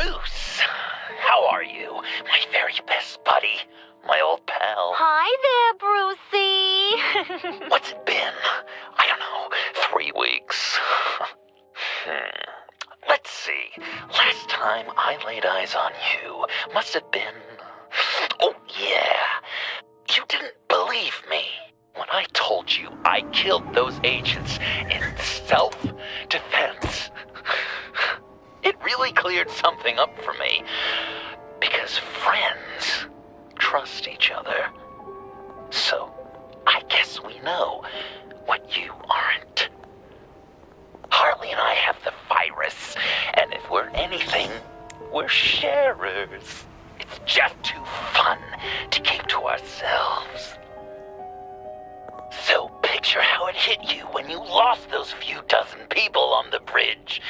Bruce, how are you? My very best buddy, my old pal. Hi there, Brucey. What's it been? I don't know, 3 weeks. Let's see. Last time I laid eyes on you must have been... Oh, yeah. You didn't believe me when I told you I killed those agents in self-defense. It really cleared something up for me. Because friends trust each other. So, I guess we know what you aren't. Harley and I have the virus, and if we're anything, we're sharers. It's just too fun to keep to ourselves. So picture how it hit you when you lost those few dozen people on the bridge.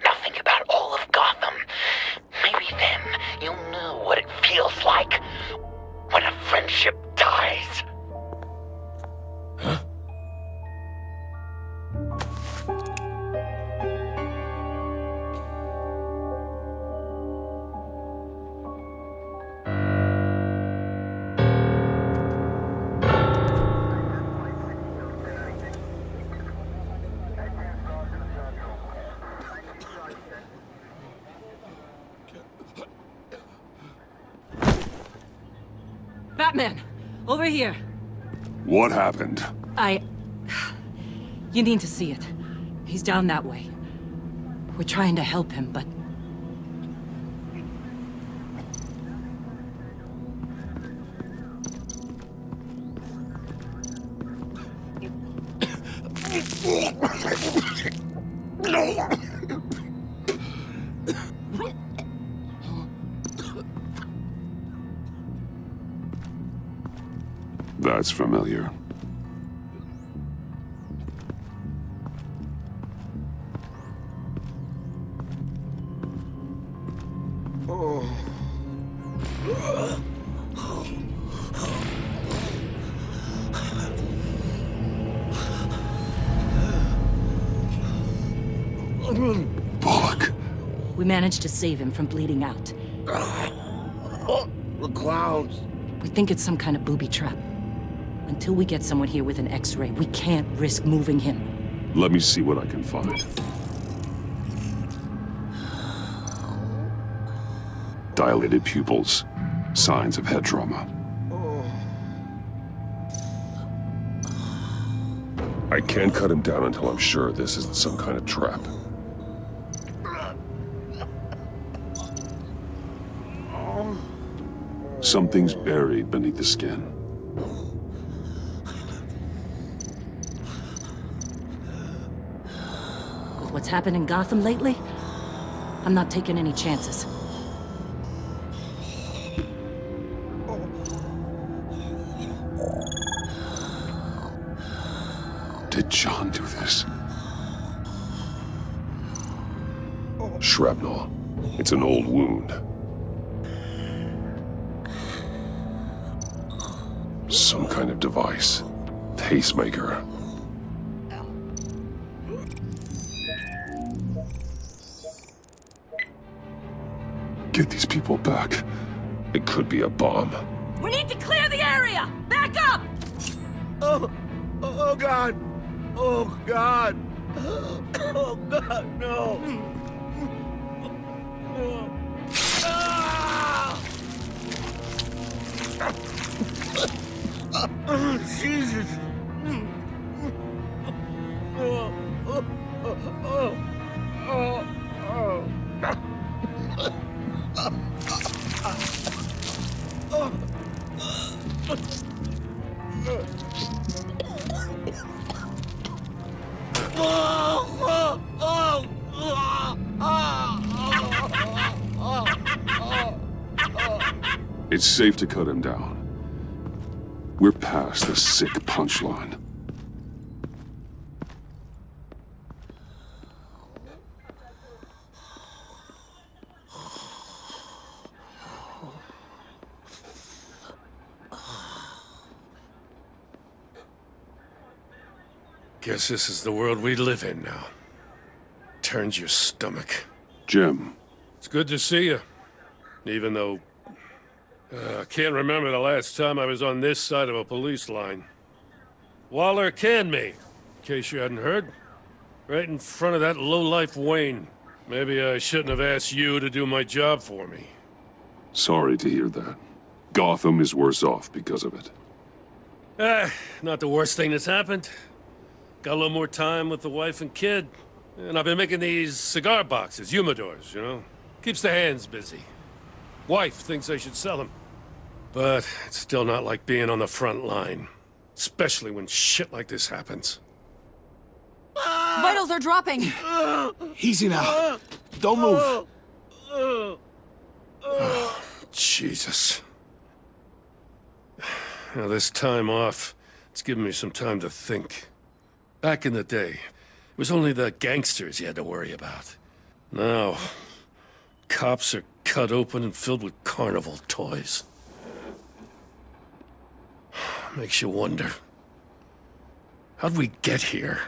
Now think about all of Gotham. Maybe then you'll know what it feels like when a friendship dies. Huh? Batman! Over here! What happened? You need to see it. He's down that way. We're trying to help him, but... That's familiar. Bullock. We managed to save him from bleeding out. The clowns. We think it's some kind of booby trap. Until we get someone here with an X-ray, we can't risk moving him. Let me see what I can find. Dilated pupils. Signs of head trauma. I can't cut him down until I'm sure this isn't some kind of trap. Something's buried beneath the skin. With what's happened in Gotham lately, I'm not taking any chances. Did John do this? Shrapnel. It's an old wound. Some kind of device. Pacemaker. Get these people back. It could be a bomb. We need to clear the area! Back up! Oh God! Oh God! Oh God, no! Oh, Jesus! It's safe to cut him down. We're past the sick punchline. Guess this is the world we live in now. Turns your stomach. Jim, It's good to see you. Even though... I can't remember the last time I was on this side of a police line. Waller canned me, in case you hadn't heard. Right in front of that lowlife Wayne. Maybe I shouldn't have asked you to do my job for me. Sorry to hear that. Gotham is worse off because of it. Not the worst thing that's happened. Got a little more time with the wife and kid. And I've been making these cigar boxes, humidors, you know? Keeps the hands busy. Wife thinks I should sell them. But it's still not like being on the front line. Especially when shit like this happens. Vitals are dropping! Easy now. Don't move. Jesus. Now, this time off, it's given me some time to think. Back in the day, it was only the gangsters you had to worry about. Now, cops are cut open and filled with carnival toys. Makes you wonder. How'd we get here?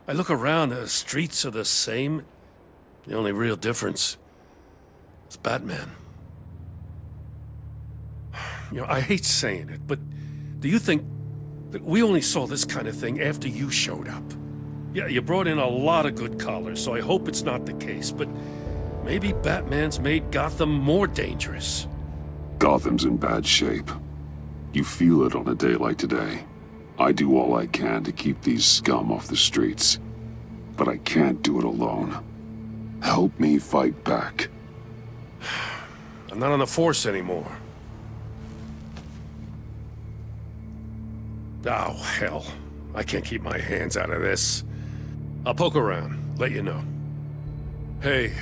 I look around, the streets are the same. The only real difference is Batman. You know, I hate saying it, but do you think that we only saw this kind of thing after you showed up? Yeah, you brought in a lot of good callers, so I hope it's not the case, but maybe Batman's made Gotham more dangerous. Gotham's in bad shape. You feel it on a day like today. I do all I can to keep these scum off the streets. But I can't do it alone. Help me fight back. I'm not on the force anymore. Oh, hell. I can't keep my hands out of this. I'll poke around, let you know. Hey,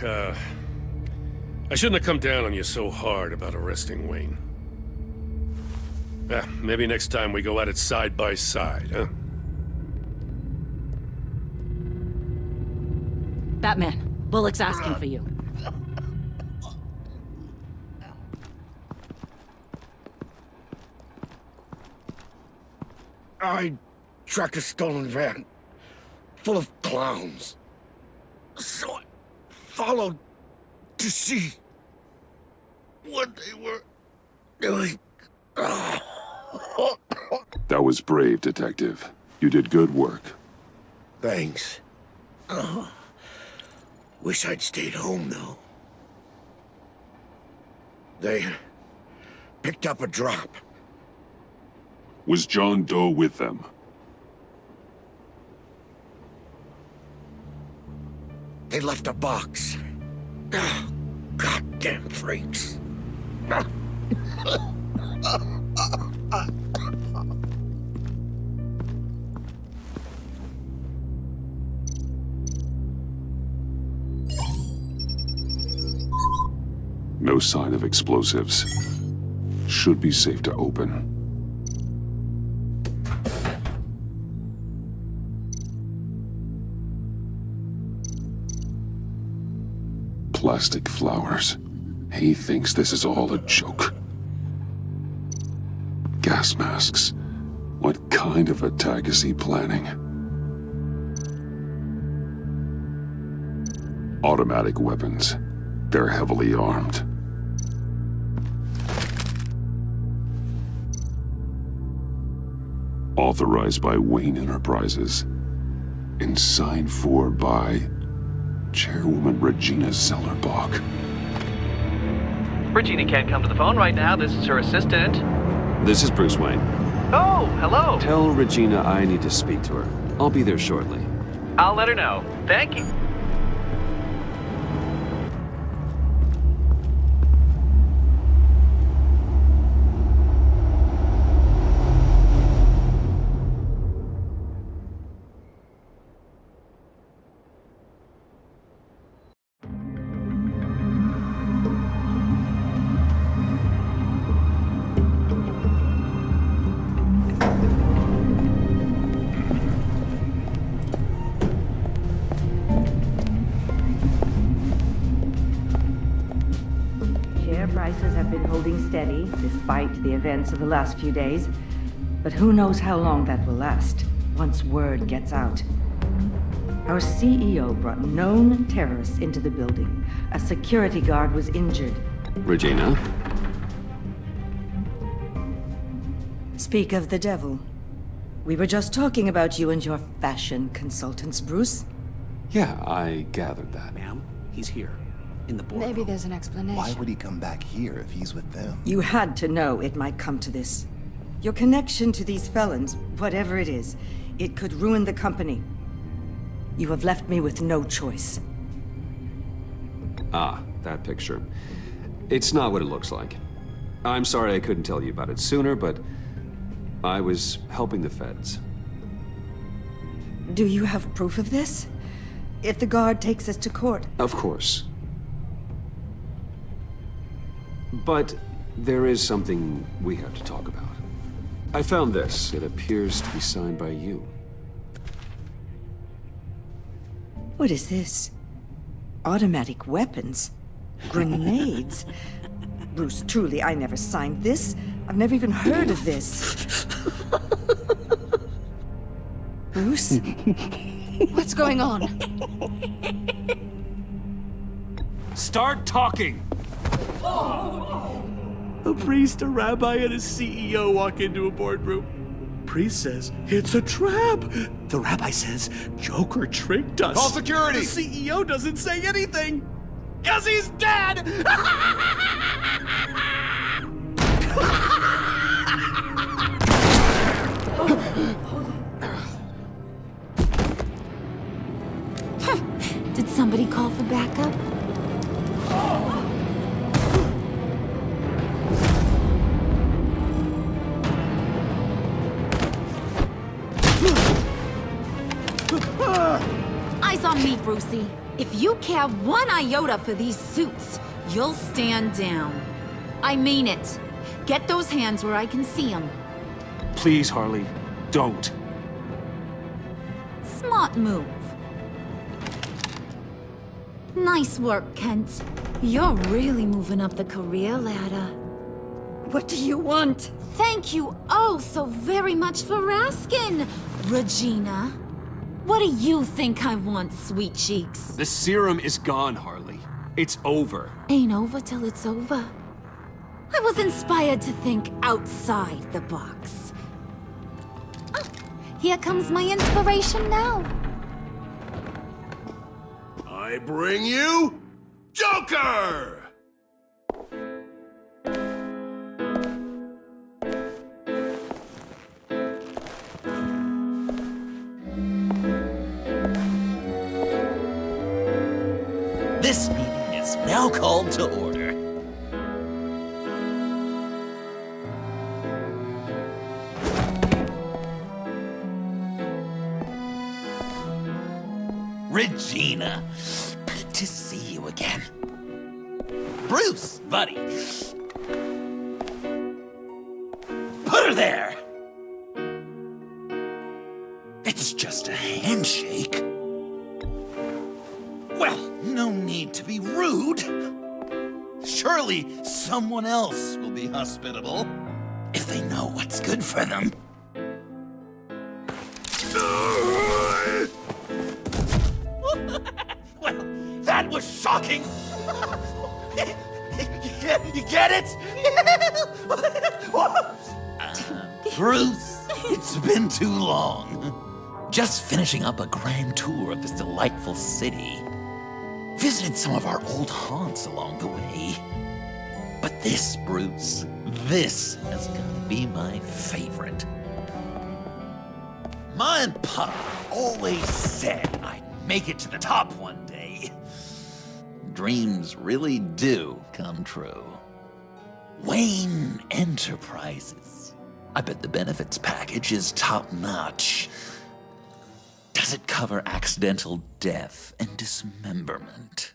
I shouldn't have come down on you so hard about arresting Wayne. Maybe next time we go at it side by side, huh? Batman, Bullock's asking for you. I tracked a stolen van full of clowns. So I followed to see what they were doing. That was brave, Detective. You did good work. Thanks. Wish I'd stayed home, though. They picked up a drop. Was John Doe with them? They left a box. Goddamn freaks. No sign of explosives. Should be safe to open. Plastic flowers. He thinks this is all a joke. Gas masks. What kind of attack is he planning? Automatic weapons. They're heavily armed. Authorized by Wayne Enterprises. And signed for by Chairwoman Regina Zellerbach. Regina can't come to the phone right now. This is her assistant. This is Bruce Wayne. Oh, hello. Tell Regina I need to speak to her. I'll be there shortly. I'll let her know. Thank you. Prices have been holding steady despite the events of the last few days. But who knows how long that will last once word gets out. Our CEO brought known terrorists into the building, A security guard was injured. Regina? Speak of the devil. We were just talking about you and your fashion consultants, Bruce. Yeah, I gathered that. Ma'am, he's here. In the boardroom. Maybe there's an explanation. Why would he come back here if he's with them? You had to know it might come to this. Your connection to these felons, whatever it is, it could ruin the company. You have left me with no choice. Ah, that picture. It's not what it looks like. I'm sorry I couldn't tell you about it sooner, but I was helping the feds. Do you have proof of this? If the guard takes us to court? Of course. But there is something we have to talk about. I found this. It appears to be signed by you. What is this? Automatic weapons? Grenades? Bruce, truly, I never signed this. I've never even heard of this. Bruce? What's going on? Start talking! A priest, a rabbi, and a CEO walk into a boardroom. Priest says, it's a trap. The rabbi says, Joker tricked us. Call security! The CEO doesn't say anything. 'Cause he's dead! Did somebody call for backup? Eyes on me, Brucey. If you care one iota for these suits, you'll stand down. I mean it. Get those hands where I can see them. Please, Harley, don't. Smart move. Nice work, Kent. You're really moving up the career ladder. What do you want? Thank you oh so very much for asking, Regina. What do you think I want, sweet cheeks? The serum is gone, Harley. It's over. Ain't over till it's over. I was inspired to think outside the box. Oh, here comes my inspiration now. I bring you Joker! This meeting is now called to order. Regina, good to see you again. Bruce, buddy. Put her there! It's just a handshake. Well, no need to be rude. Surely someone else will be hospitable if they know what's good for them. Well, that was shocking. You get it? Bruce, it's been too long. Just finishing up a grand tour of this delightful city. Visited some of our old haunts along the way. But this, Bruce, this is gonna be my favorite. Ma and Pa always said I'd make it to the top one day. Dreams really do come true. Wayne Enterprises. I bet the benefits package is top-notch. Does it cover accidental death and dismemberment?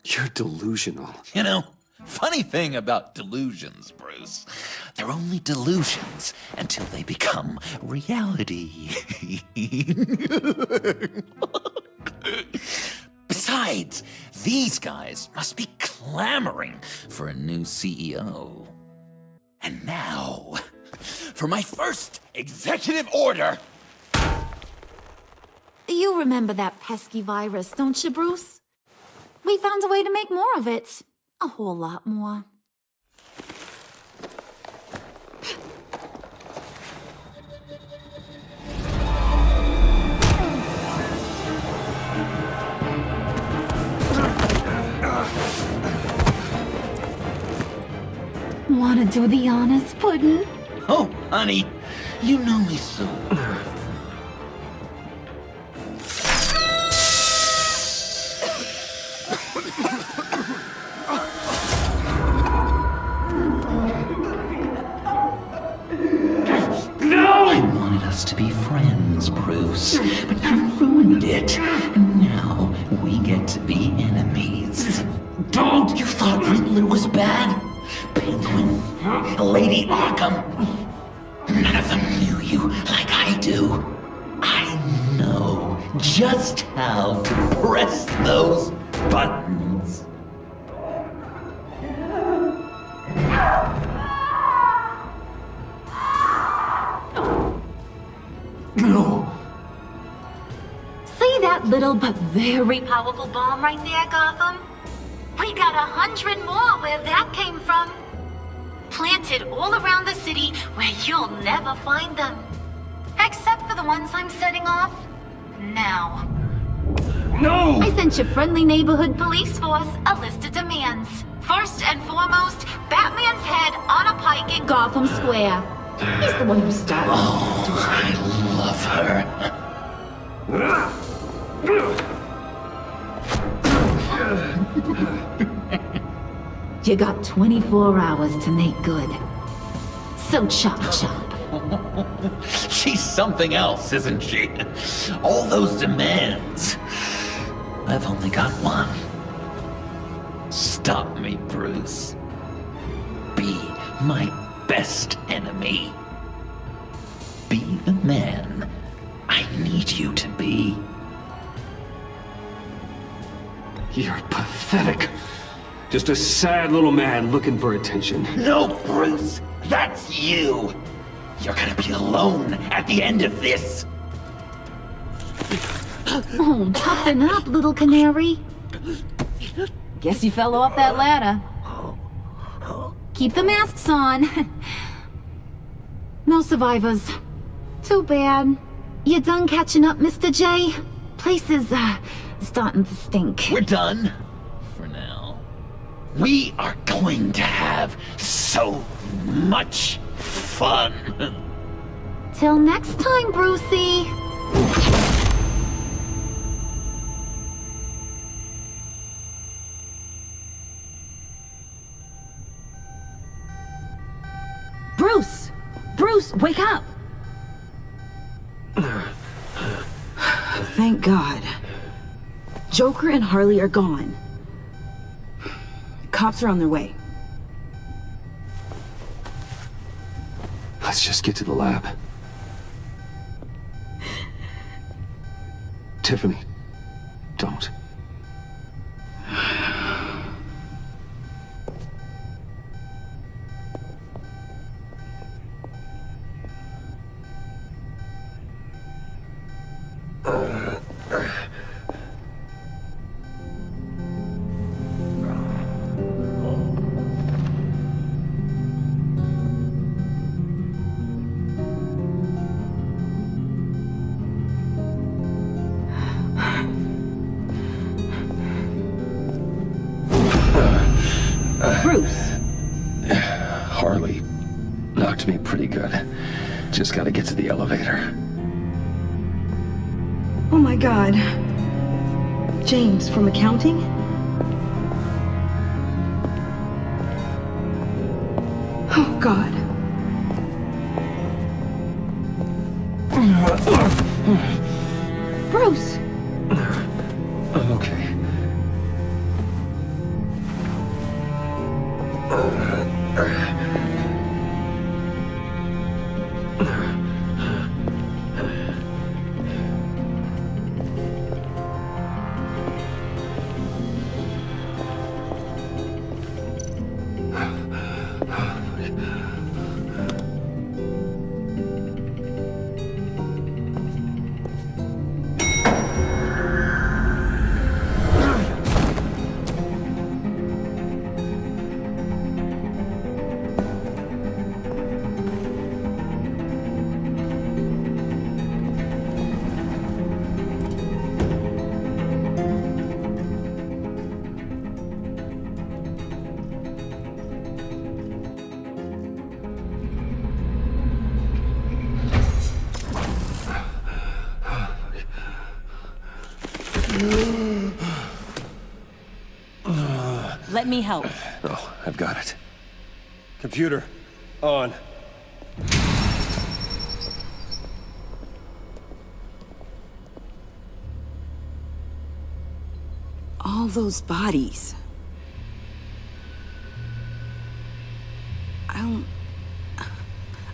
You're delusional. You know, funny thing about delusions, Bruce. They're only delusions until they become reality. Besides, these guys must be clamoring for a new CEO. And now, for my first executive order. You remember that pesky virus, don't you, Bruce? We found a way to make more of it. A whole lot more. Wanna do the honors, Puddin'? Oh, honey, you know me so. I wanted us to be friends, Bruce, but you ruined it. And now we get to be enemies. Don't! You thought Riddler was bad? Penguin, Lady Arkham. None of them knew you like I do. I know just how to press those buttons. No. See that little but very powerful bomb right there, Gotham? We got 100 more where that came from. Planted all around the city where you'll never find them. Except for the ones I'm setting off now. No! I sent your friendly neighborhood police force a list of demands. First and foremost, Batman's head on a pike in Gotham Square. He's the one who started. Oh, I love her. You got 24 hours to make good. So chop chop. She's something else, isn't she? All those demands. I've only got one. Stop me, Bruce. Be my best enemy. Be the man I need you to be. You're pathetic. Just a sad little man looking for attention. No, Bruce, that's you. You're gonna be alone at the end of this. Oh, toughen up, little canary. Guess you fell off that ladder. Keep the masks on. No survivors. Too bad. You done catching up, Mr. J? Place is, starting to stink. We're done. For now. We are going to have so much fun. Till next time, Brucey. Bruce! Bruce, wake up! Thank God. Joker and Harley are gone. Cops are on their way. Let's just get to the lab. Tiffany, don't. Bruce! Harley knocked me pretty good. Just gotta get to the elevator. Oh my God. James from accounting? Oh God. Bruce! I'm okay. me help. Oh, I've got it. Computer, on. All those bodies.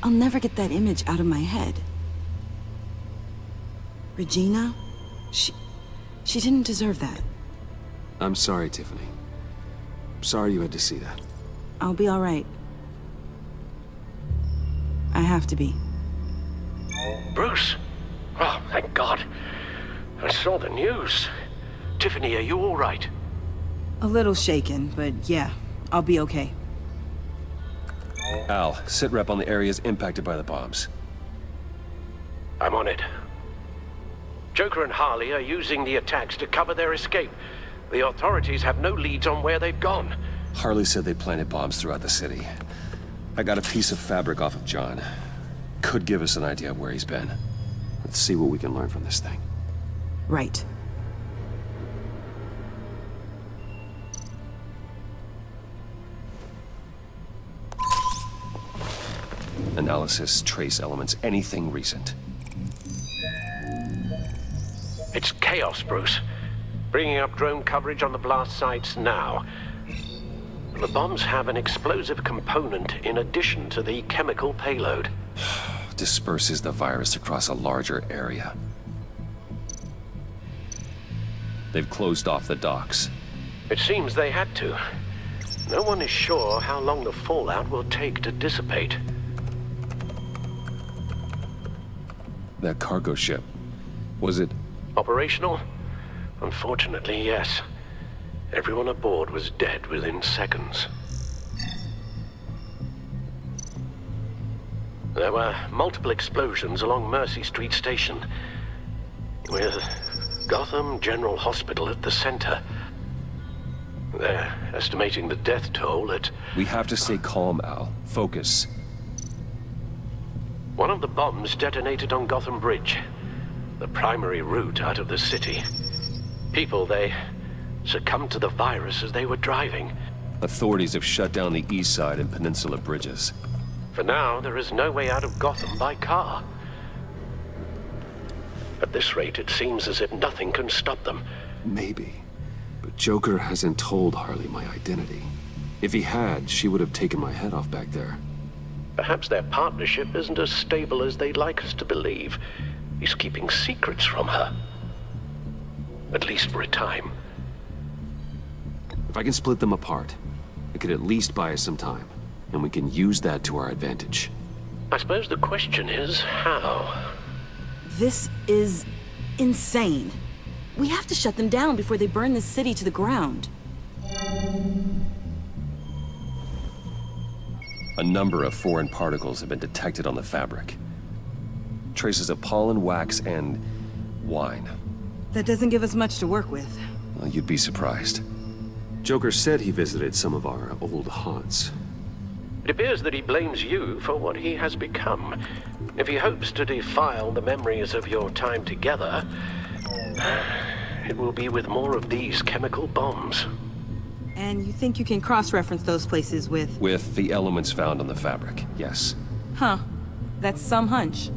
I'll never get that image out of my head. Regina? She didn't deserve that. I'm sorry, Tiffany. I'm sorry you had to see that. I'll be all right. I have to be. Bruce? Oh, thank God. I saw the news. Tiffany, are you all right? A little shaken, but yeah, I'll be okay. Al, sit rep on the areas impacted by the bombs. I'm on it. Joker and Harley are using the attacks to cover their escape. The authorities have no leads on where they've gone. Harley said they planted bombs throughout the city. I got a piece of fabric off of John. Could give us an idea of where he's been. Let's see what we can learn from this thing. Right. Analysis, trace elements, anything recent. It's chaos, Bruce. Bringing up drone coverage on the blast sites now. The bombs have an explosive component in addition to the chemical payload. Disperses the virus across a larger area. They've closed off the docks. It seems they had to. No one is sure how long the fallout will take to dissipate. That cargo ship, was it... Operational? Unfortunately, yes. Everyone aboard was dead within seconds. There were multiple explosions along Mercy Street Station, with Gotham General Hospital at the center. They're estimating the death toll at... We have to stay calm, Al. Focus. One of the bombs detonated on Gotham Bridge, the primary route out of the city. People, they succumbed to the virus as they were driving. Authorities have shut down the east side and peninsula bridges. For now, there is no way out of Gotham by car. At this rate, it seems as if nothing can stop them. Maybe. But Joker hasn't told Harley my identity. If he had, she would have taken my head off back there. Perhaps their partnership isn't as stable as they'd like us to believe. He's keeping secrets from her. At least for a time. If I can split them apart, it could at least buy us some time. And we can use that to our advantage. I suppose the question is, how? This is insane. We have to shut them down before they burn the city to the ground. A number of foreign particles have been detected on the fabric. Traces of pollen, wax, and wine. That doesn't give us much to work with. Well, you'd be surprised. Joker said he visited some of our old haunts. It appears that he blames you for what he has become. If he hopes to defile the memories of your time together, it will be with more of these chemical bombs. And you think you can cross-reference those places with... With the elements found on the fabric, yes. Huh. That's some hunch.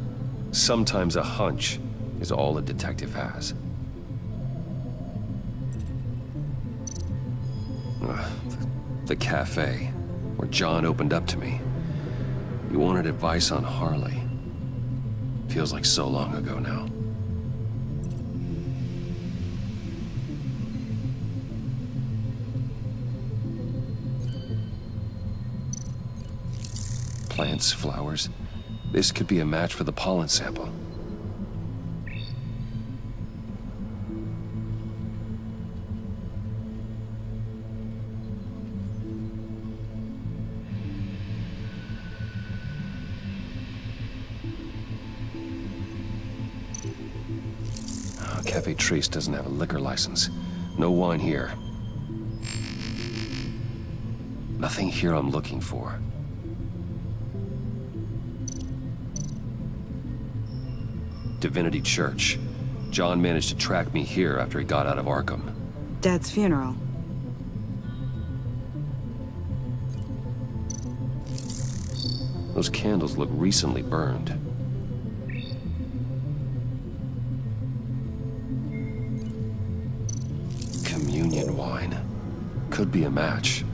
Sometimes a hunch is all a detective has. The cafe, where John opened up to me. He wanted advice on Harley. Feels like so long ago now. Plants, flowers. This could be a match for the pollen sample. Cafe Trace doesn't have a liquor license. No wine here. Nothing here I'm looking for. Divinity Church. John managed to track me here after he got out of Arkham. Dad's funeral. Those candles look recently burned. Communion wine. Could be a match.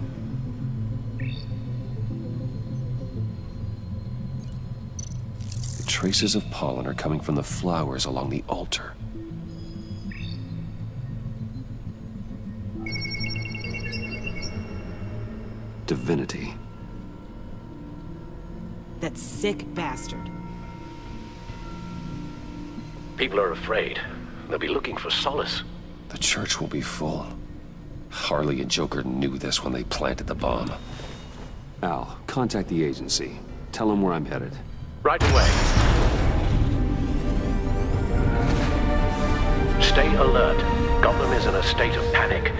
The traces of pollen are coming from the flowers along the altar. Divinity. That sick bastard. People are afraid. They'll be looking for solace. The church will be full. Harley and Joker knew this when they planted the bomb. Al, contact the agency. Tell them where I'm headed. Right away. Stay alert. Gotham is in a state of panic.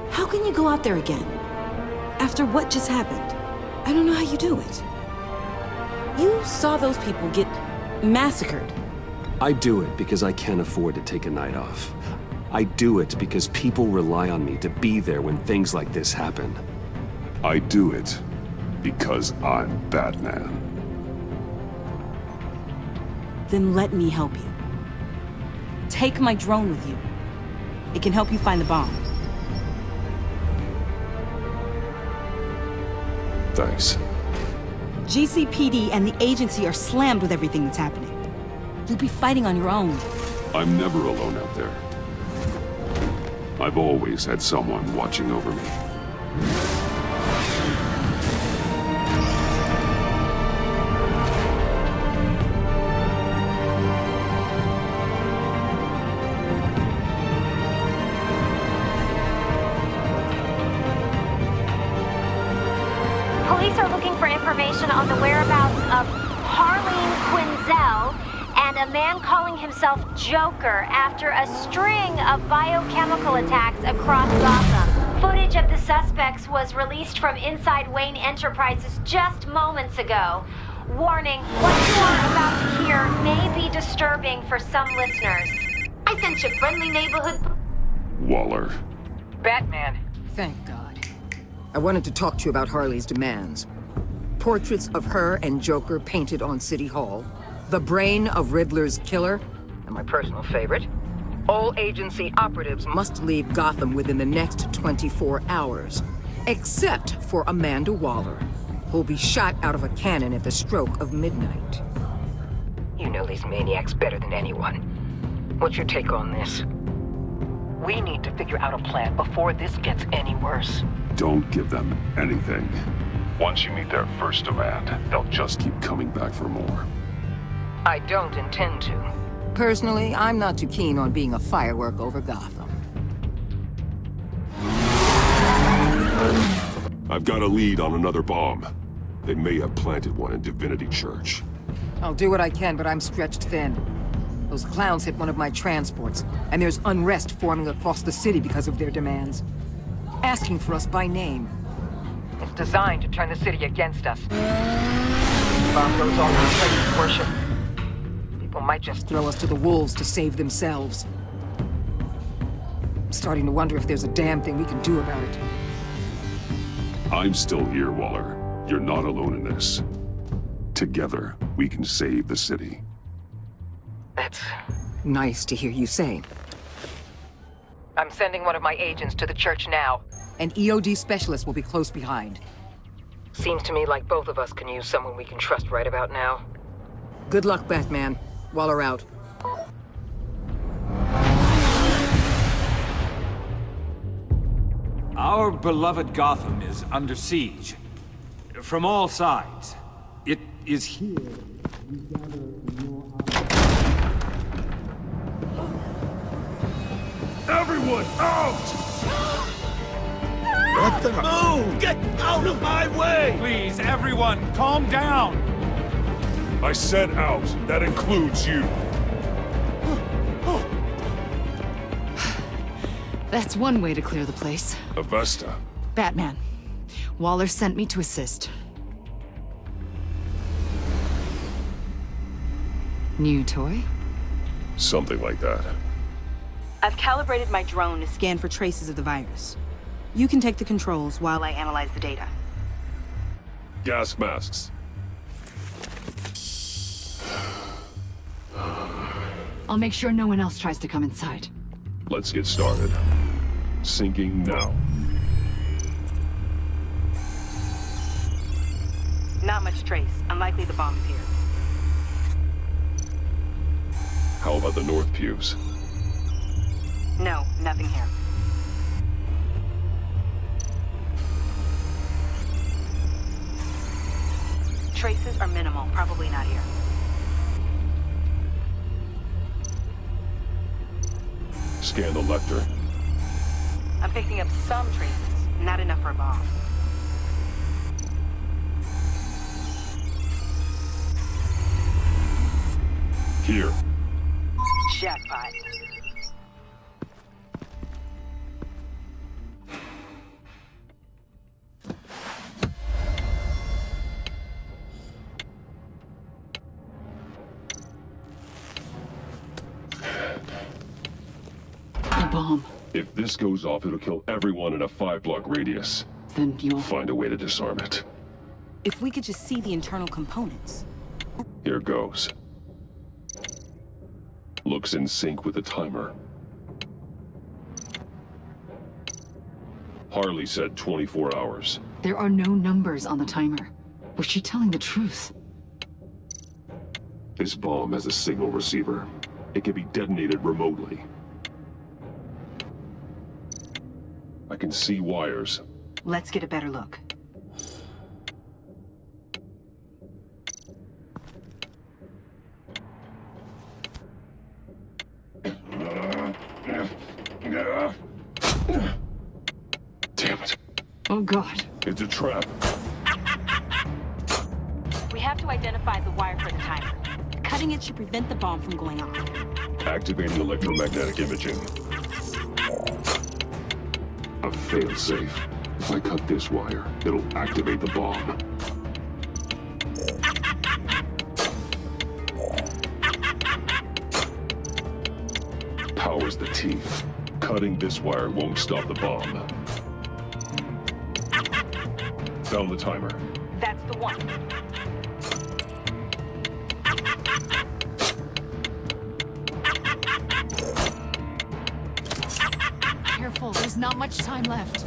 How can you go out there again? After what just happened? I don't know how you do it. You saw those people get massacred. I do it because I can't afford to take a night off. I do it because people rely on me to be there when things like this happen. I do it because I'm Batman. Then let me help you. Take my drone with you. It can help you find the bomb. Thanks. GCPD and the agency are slammed with everything that's happening. You'll be fighting on your own. I'm never alone out there. I've always had someone watching over me. Police are looking for information on the whereabouts of Harleen Quinzel and a man calling himself Joker after a string of biochemical attacks across Gotham. Footage of the suspects was released from inside Wayne Enterprises just moments ago. Warning, what you are about to hear may be disturbing for some listeners. I sent you friendly neighborhood... Waller. Batman. Thank God. I wanted to talk to you about Harley's demands. Portraits of her and Joker painted on City Hall. The brain of Riddler's killer. And my personal favorite. All agency operatives must leave Gotham within the next 24 hours. Except for Amanda Waller, who'll be shot out of a cannon at the stroke of midnight. You know these maniacs better than anyone. What's your take on this? We need to figure out a plan before this gets any worse. Don't give them anything. Once you meet their first demand, they'll just keep coming back for more. I don't intend to. Personally, I'm not too keen on being a firework over Gotham. I've got a lead on another bomb. They may have planted one in Divinity Church. I'll do what I can, but I'm stretched thin. Those clowns hit one of my transports, and there's unrest forming across the city because of their demands. Asking for us by name. It's designed to turn the city against us. Bomb goes off in place of worship. People might just throw us to the wolves to save themselves. I'm starting to wonder if there's a damn thing we can do about it. I'm still here, Waller. You're not alone in this. Together, we can save the city. That's nice to hear you say. I'm sending one of my agents to the church now. An EOD specialist will be close behind. Seems to me like both of us can use someone we can trust right about now. Good luck, Batman. Waller out. Our beloved Gotham is under siege. From all sides. It is here. Everyone, out! What the? Move! Get out of my way! Please, everyone, calm down! I said out. That includes you. That's one way to clear the place. Avesta. Batman. Waller sent me to assist. New toy? Something like that. I've calibrated my drone to scan for traces of the virus. You can take the controls while I analyze the data. Gas masks. I'll make sure no one else tries to come inside. Let's get started. Syncing now. Not much trace. Unlikely the bomb's here. How about the north pews? No, nothing here. Traces are minimal. Probably not here. Scan the lector. I'm picking up some traces. Not enough for a bomb. Here. Jackpot. The bomb. If this goes off, it'll kill everyone in a 5-block radius. Then you'll find a way to disarm it. If we could just see the internal components. Here goes. Looks in sync with the timer. Harley said 24 hours. There are no numbers on the timer. Was she telling the truth? This bomb has a signal receiver. It can be detonated remotely. I can see wires. Let's get a better look. Damn it. Oh God. It's a trap. We have to identify the wire for the timer. Cutting it should prevent the bomb from going off. Activating electromagnetic imaging. A failsafe. If I cut this wire, it'll activate the bomb. Powers the teeth. Cutting this wire won't stop the bomb. Found the timer. That's the one. Careful, there's not much time left.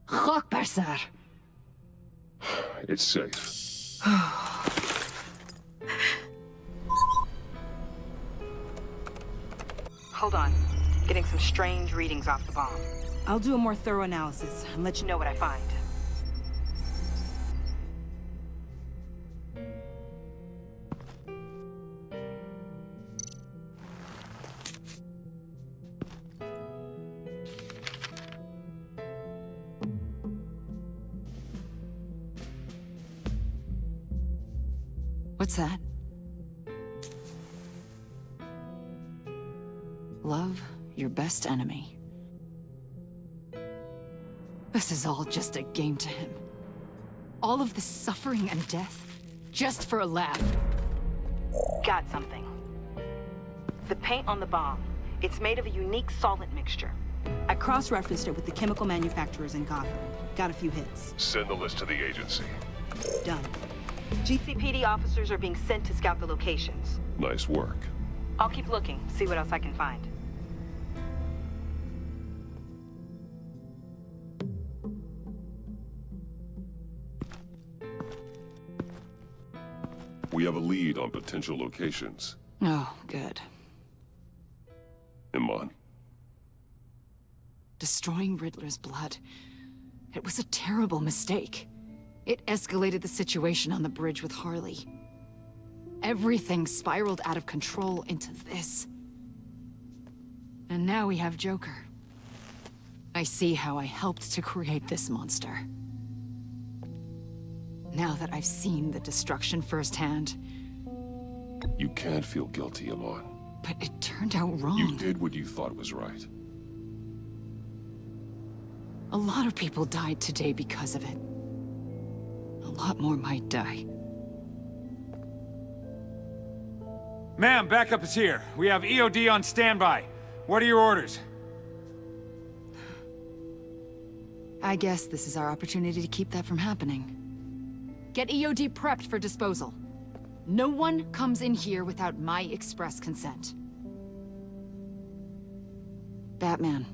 Rockbasser. It's safe. Hold on. Getting some strange readings off the bomb. I'll do a more thorough analysis and let you know what I find. What's that? Love your best enemy. This is all just a game to him. All of this suffering and death, just for a laugh. Got something. The paint on the bomb. It's made of a unique solvent mixture. I cross-referenced it with the chemical manufacturers in Gotham. Got a few hits. Send the list to the agency. Done. GCPD officers are being sent to scout the locations. Nice work. I'll keep looking, see what else I can find. We have a lead on potential locations. Oh, good. Iman. Destroying Riddler's blood. It was a terrible mistake. It escalated the situation on the bridge with Harley. Everything spiraled out of control into this. And now we have Joker. I see how I helped to create this monster. Now that I've seen the destruction firsthand. You can't feel guilty, Amon. But it turned out wrong. You did what you thought was right. A lot of people died today because of it. A lot more might die. Ma'am, backup is here. We have EOD on standby. What are your orders? I guess this is our opportunity to keep that from happening. Get EOD prepped for disposal. No one comes in here without my express consent. Batman.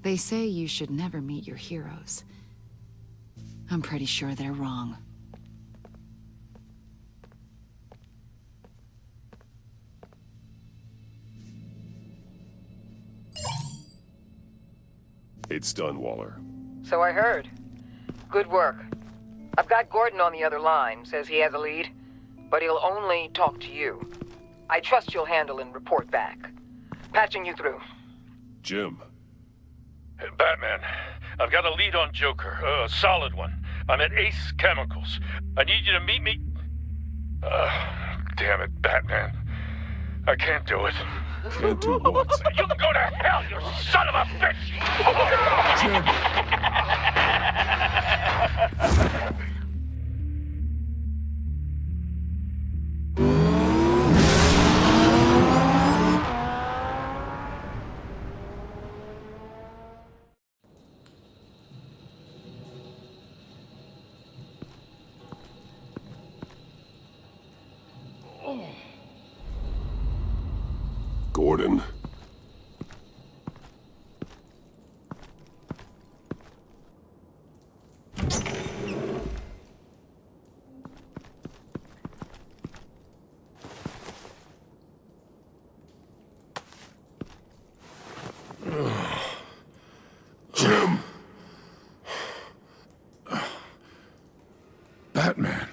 They say you should never meet your heroes. I'm pretty sure they're wrong. It's done, Waller. So I heard. Good work. I've got Gordon on the other line, says he has a lead, but he'll only talk to you. I trust you'll handle and report back. Patching you through. Jim. Hey, Batman, I've got a lead on Joker, a solid one. I'm at Ace Chemicals. I need you to meet me... damn it, Batman. I can't do it. Can't do what? You can go to hell, you son of a bitch! Gordon. Jim. Batman.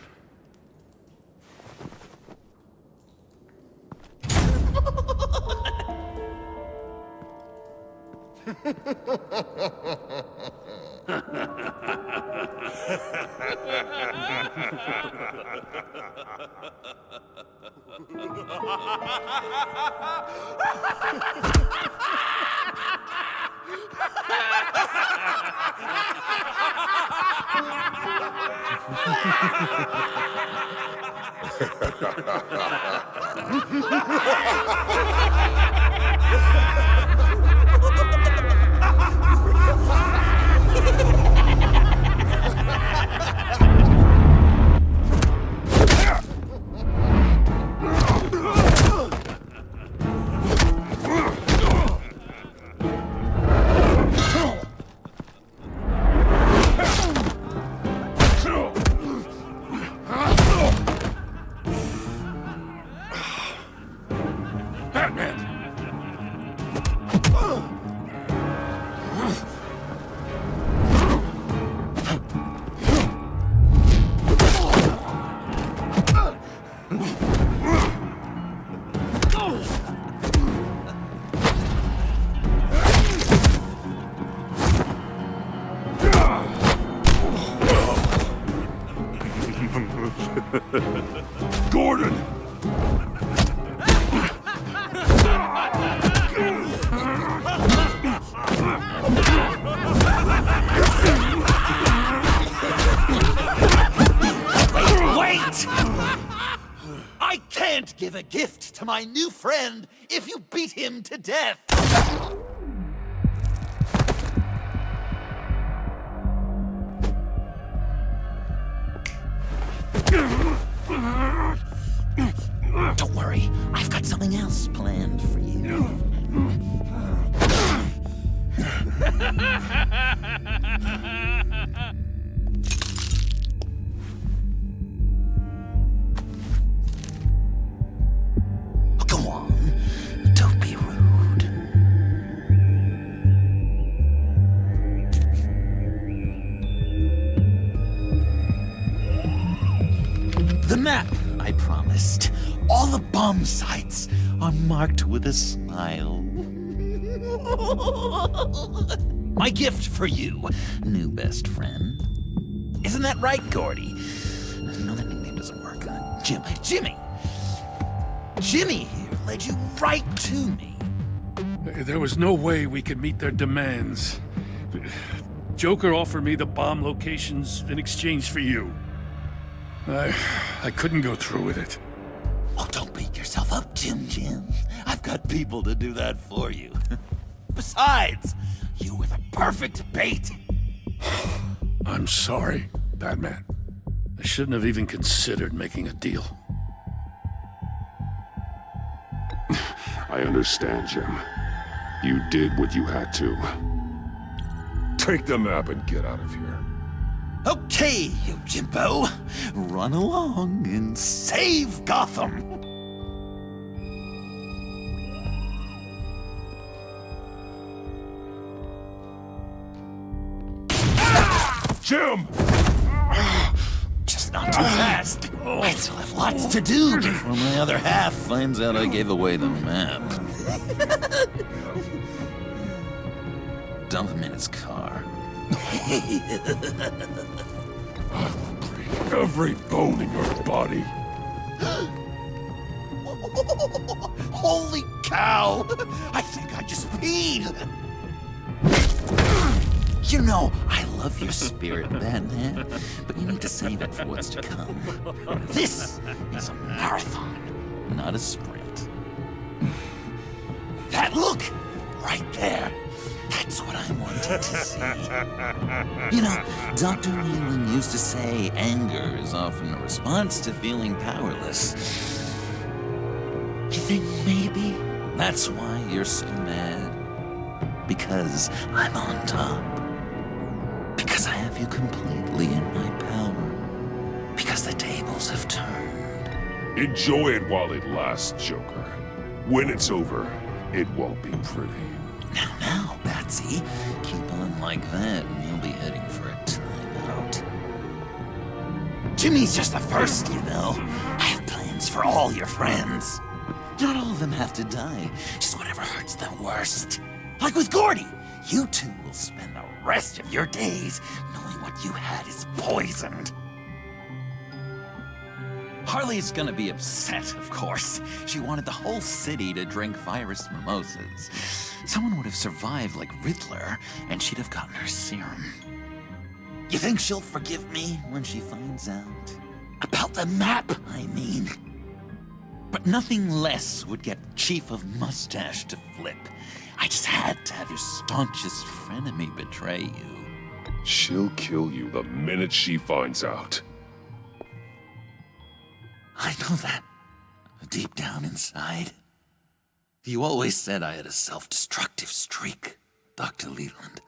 Gordon! Wait! I can't give a gift to my new friend if you beat him to death! Don't worry, I've got something else planned for you. Go on, don't be rude. The map I promised. All the bomb sites are marked with a smile. My gift for you, new best friend. Isn't that right, Gordy? No, that nickname doesn't work. Jimmy! Jimmy here led you right to me. There was no way we could meet their demands. Joker offered me the bomb locations in exchange for you. I couldn't go through with it. Oh, don't beat yourself up, Jim. I've got people to do that for you. Besides, you were the perfect bait. I'm sorry, Batman. I shouldn't have even considered making a deal. I understand, Jim. You did what you had to. Take the map and get out of here. Okay, you Jimbo. Run along and save Gotham. Jim! Just not too fast. I still have lots to do before my other half finds out I gave away the map. Dump him in his car. I will break every bone in your body. Holy cow! I think I just peed! You know, I love your spirit, Batman, but you need to save it for what's to come. This is a marathon, not a sprint. That look! Right there! That's what I wanted to see. You know, Dr. Leland used to say anger is often a response to feeling powerless. You think maybe that's why you're so mad? Because I'm on top. Because I have you completely in my power. Because the tables have turned. Enjoy it while it lasts, Joker. When it's over, it won't be pretty. Now, Batsy, keep on like that and you'll be heading for a timeout. Jimmy's just the first, you know. I have plans for all your friends. Not all of them have to die, just whatever hurts them worst. Like with Gordy, you two will spend the rest of your days knowing what you had is poisoned. Harley's gonna be upset, of course. She wanted the whole city to drink virus mimosas. Someone would have survived like Riddler, and she'd have gotten her serum. You think she'll forgive me when she finds out? About the map, I mean. But nothing less would get Chief of Mustache to flip. I just had to have your staunchest frenemy betray you. She'll kill you the minute she finds out. I know that. Deep down inside. You always said I had a self-destructive streak, Dr. Leland.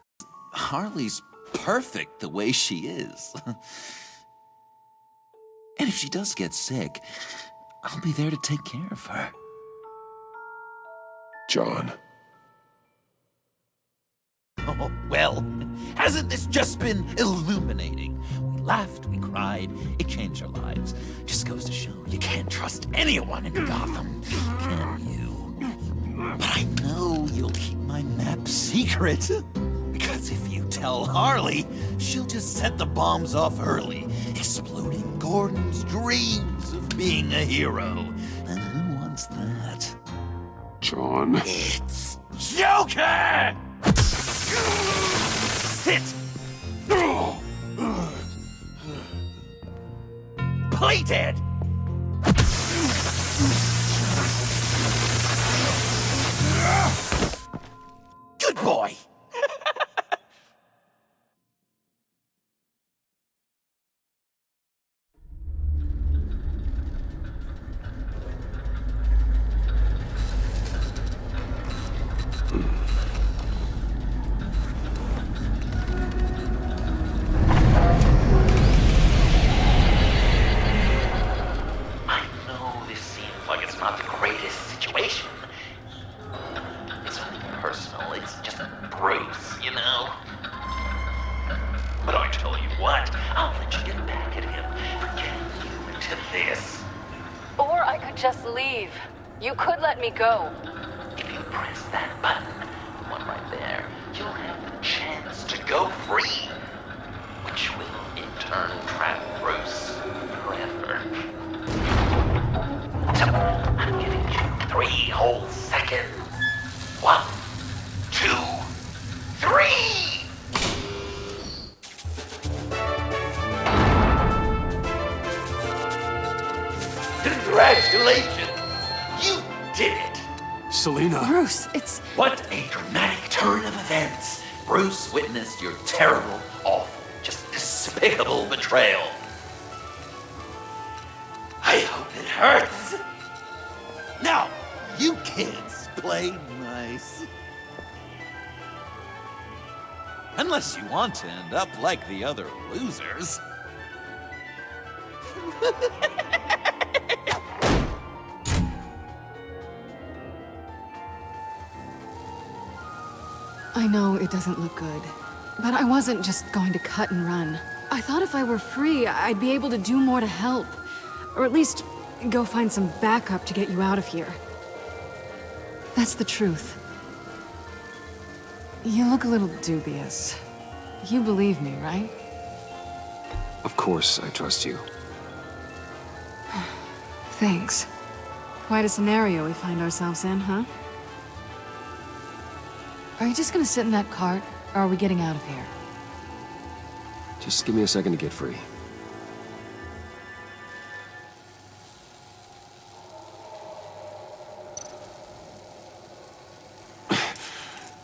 Harley's perfect the way she is. And if she does get sick, I'll be there to take care of her. John. Oh, well, hasn't this just been illuminating? We laughed, we cried, it changed our lives. Just goes to show you can't trust anyone in Gotham, can you? But I know you'll keep my map secret. Because if you tell Harley, she'll just set the bombs off early, exploding Gordon's dreams of being a hero. And who wants that? John. It's Joker! Sit! Play dead! Good boy! Just leave. You could let me go. If you press that button, one right go free, which will in turn trap Bruce forever. So, I'm giving you 3 whole seconds. 1, 2, 3! Congratulations! You did it! Selina. Bruce, it's... What a dramatic turn of events! Bruce witnessed your terrible, awful, just despicable betrayal. I hope it hurts! Now, you kids play nice. Unless you want to end up like the other losers. I know it doesn't look good, but I wasn't just going to cut and run. I thought if I were free, I'd be able to do more to help. Or at least go find some backup to get you out of here. That's the truth. You look a little dubious. You believe me, right? Of course I trust you. Thanks. Quite a scenario we find ourselves in, huh? Are you just gonna sit in that cart, or are we getting out of here? Just give me a second to get free.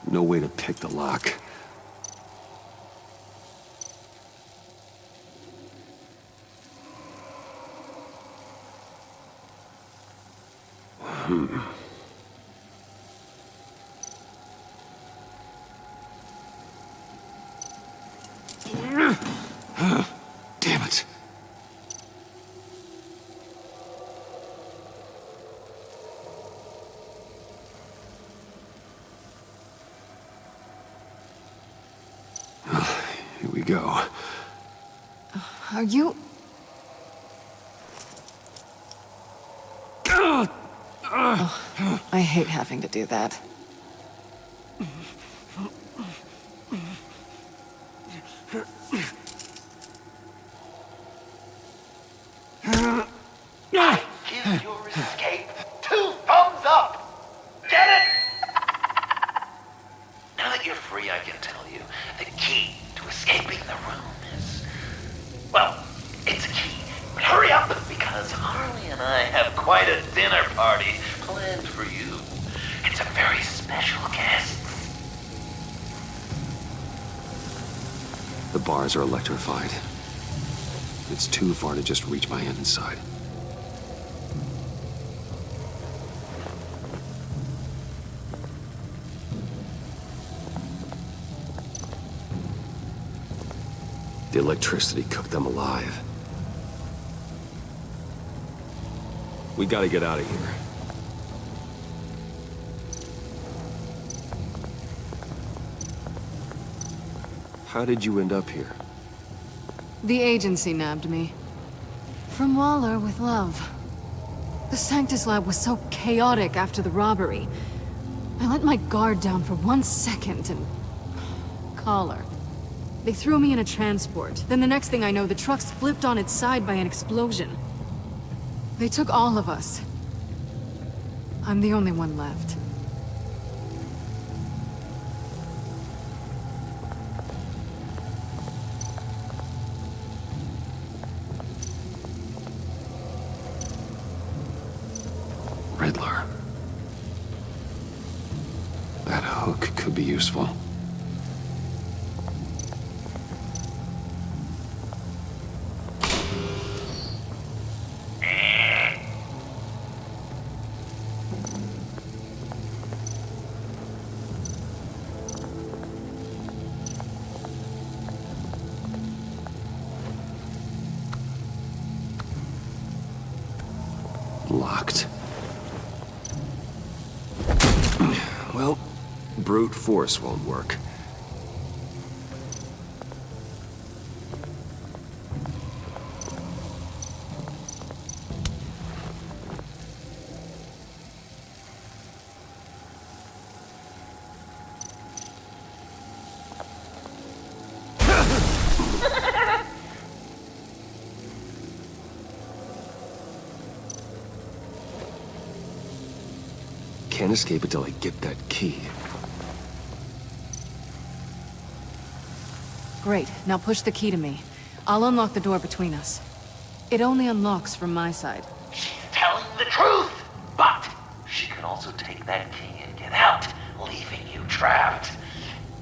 No way to pick the lock. Damn it. Here we go. Are you... Oh, I hate having to do that. I give your escape 2 thumbs up! Get it? Now that you're free, I can tell you the key to escaping the room is... Well, it's a key. But hurry up, because Harley and I have quite a dinner party planned for you. And some very special guests. The bars are electrified. It's too far to just reach my hand inside. The electricity cooked them alive. We gotta get out of here. How did you end up here? The agency nabbed me. From Waller with love. The Sanctus lab was so chaotic after the robbery. I let my guard down for 1 second and... Collar. They threw me in a transport. Then the next thing I know, the truck's flipped on its side by an explosion. They took all of us. I'm the only one left. Riddler. That hook could be useful. Locked. Well, brute force won't work. can't escape until I get that key. Great. Now push the key to me. I'll unlock the door between us. It only unlocks from my side. She's telling the truth! But she could also take that key and get out, leaving you trapped.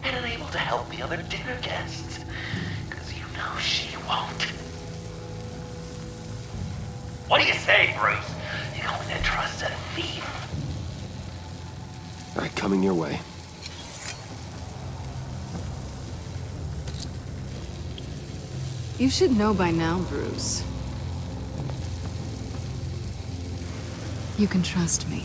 And unable to help the other dinner guests. Because you know she won't. What do you say, Bruce? You going to trust a thief? All right, coming your way. You should know by now, Bruce. You can trust me.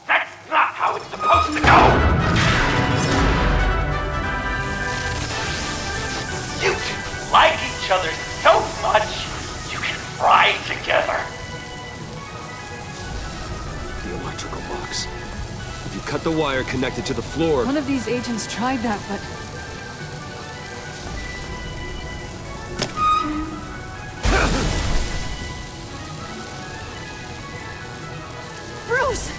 That's not how it's supposed to go! You two like each other so much, you can fry together. The electrical box. If you cut the wire connected to the floor... One of these agents tried that, but... Bruce!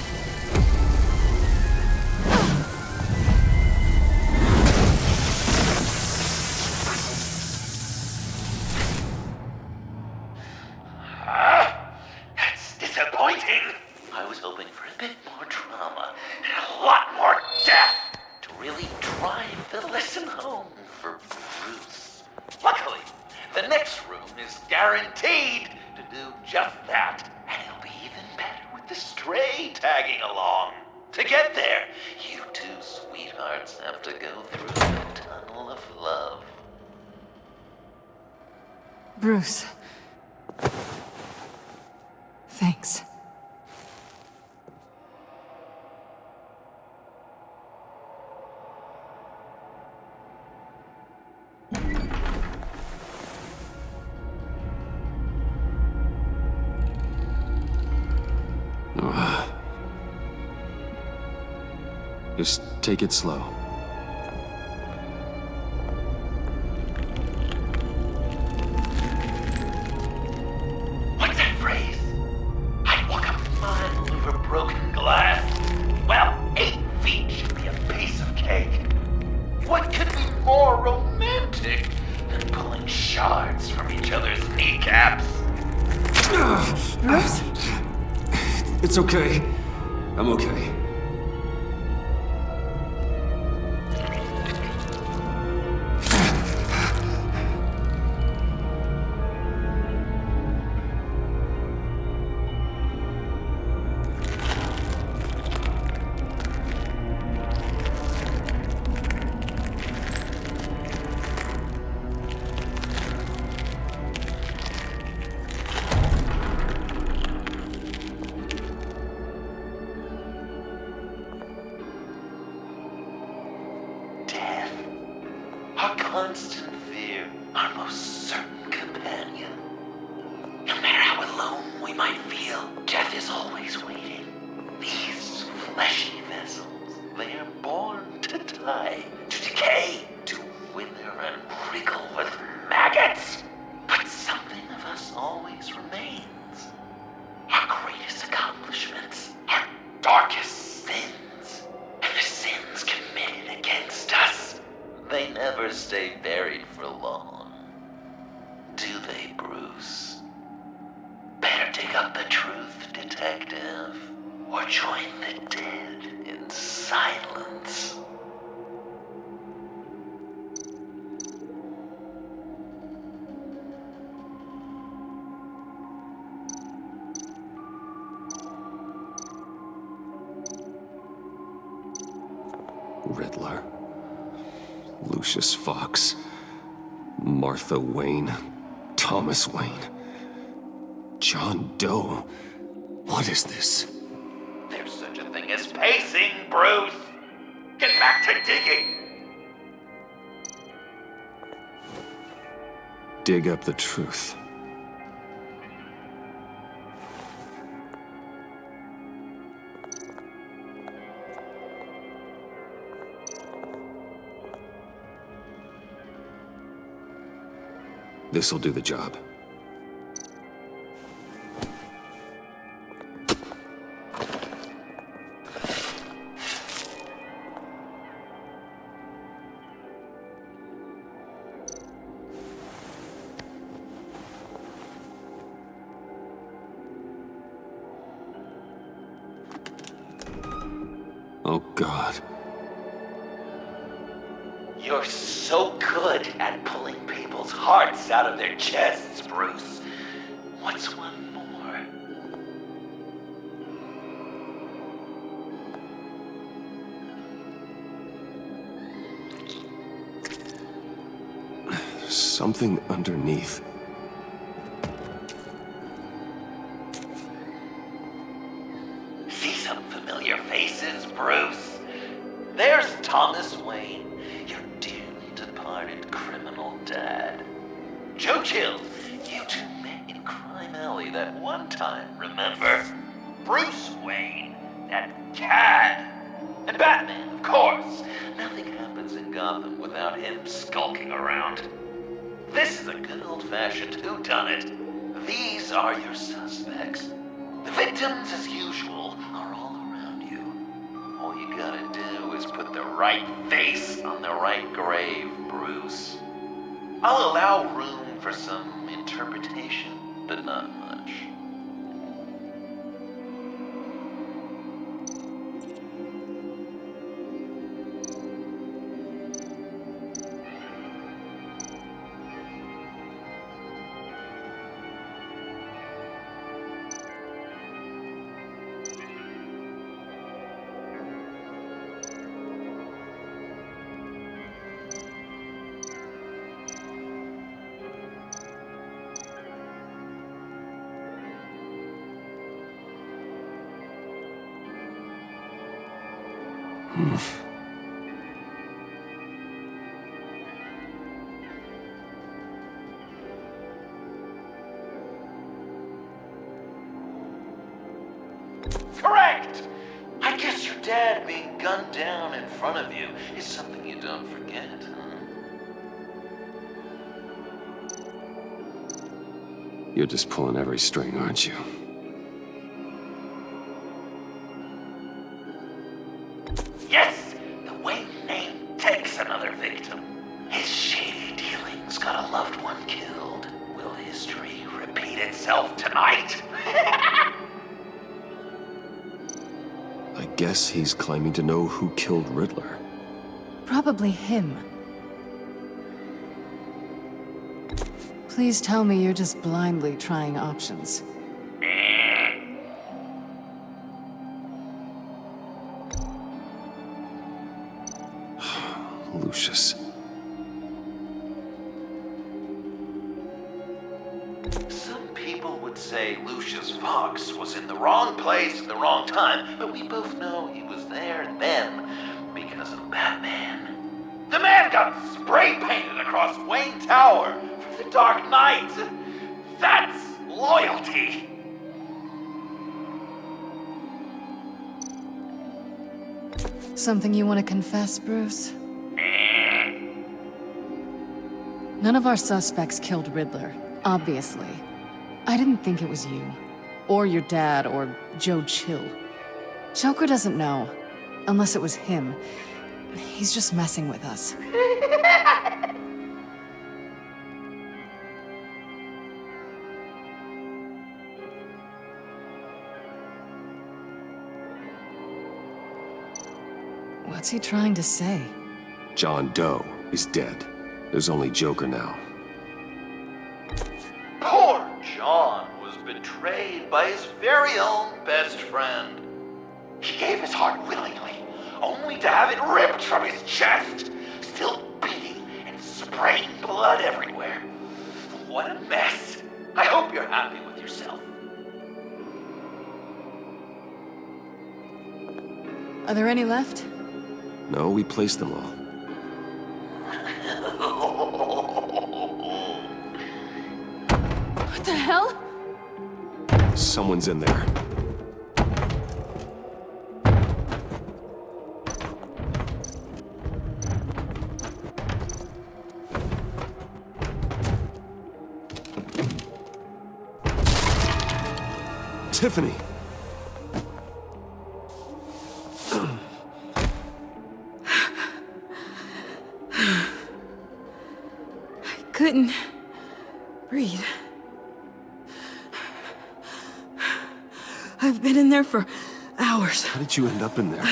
That's disappointing. I was hoping for a bit more drama and a lot more death to really drive the lesson home for Bruce. Luckily, the next room is guaranteed to do just that, and it'll be even better with the stray tagging along. To get there, you two sweethearts have to go through the tunnel of love. Bruce. Thanks. Just take it slow. What's that phrase? I'd walk a mile over broken glass. Well, 8 feet should be a piece of cake. What could be more romantic than pulling shards from each other's kneecaps? Bruce? It's okay. I'm okay. Our constant fear, our most certain companion. No matter how alone we might feel, death is always waiting. These fleshy vessels, they are born to die, to decay, to wither and wriggle with maggots. But something of us always remains. Our greatest accomplishments, our darkest sins, and the sins committed against us. They never stay buried for long. Do they, Bruce? Better dig up the truth, detective, or join the dead in silence. Riddler. Lucius Fox. Martha Wayne. Thomas Wayne. John Doe. What is this? There's such a thing as pacing, Bruce! Get back to digging! Dig up the truth. This'll do the job. Oh, God. You're so good at pulling people's hearts out of their chests, Bruce. What's one more? Something underneath. See some familiar faces, Bruce? There's Thomas Wayne, your dearly departed criminal dad. Joe Chill, you two met in Crime Alley that one time, remember? Bruce Wayne, that cad. And Batman, of course. Nothing happens in Gotham without him skulking around. This is a good old-fashioned whodunit. These are your suspects. The victims, as usual, are all around you. All you gotta do is put the right face on the right grave, Bruce. I'll allow room for some interpretation, but not much. Correct! I guess your dad being gunned down in front of you is something you don't forget, huh? You're just pulling every string, aren't you? Yes! The Wayne name takes another victim. His shady dealings got a loved one killed. Will history repeat itself tonight? I guess he's claiming to know who killed Riddler. Probably him. Please tell me you're just blindly trying options. Lucius. Some people would say Lucius Fox was in the wrong place at the wrong time, but we both know he was there then because of Batman. The man got spray painted across Wayne Tower for the Dark Knight. That's loyalty. Something you want to confess, Bruce? None of our suspects killed Riddler, obviously. I didn't think it was you. Or your dad, or Joe Chill. Joker doesn't know. Unless it was him. He's just messing with us. What's he trying to say? John Doe is dead. There's only Joker now. Poor John was betrayed by his very own best friend. He gave his heart willingly, only to have it ripped from his chest, still beating and spraying blood everywhere. What a mess. I hope you're happy with yourself. Are there any left? No, we placed them all. What the hell? Someone's in there. Tiffany! Couldn't breathe. I've been in there for hours. How did you end up in there?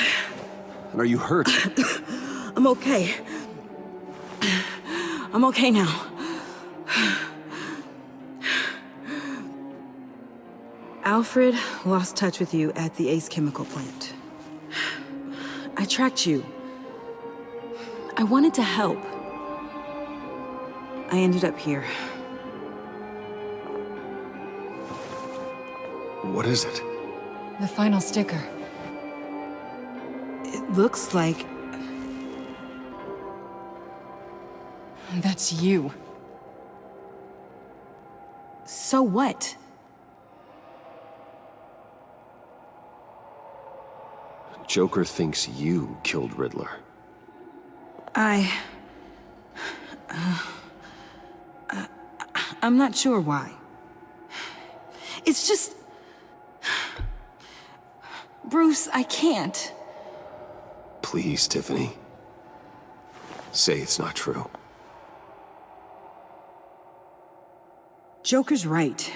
And are you hurt? I'm okay. I'm okay now. Alfred lost touch with you at the Ace Chemical plant. I tracked you. I wanted to help. I ended up here. What is it? The final sticker. It looks like... That's you. So what? Joker thinks you killed Riddler. I'm not sure why. It's just... Bruce, I can't. Please, Tiffany. Say it's not true. Joker's right.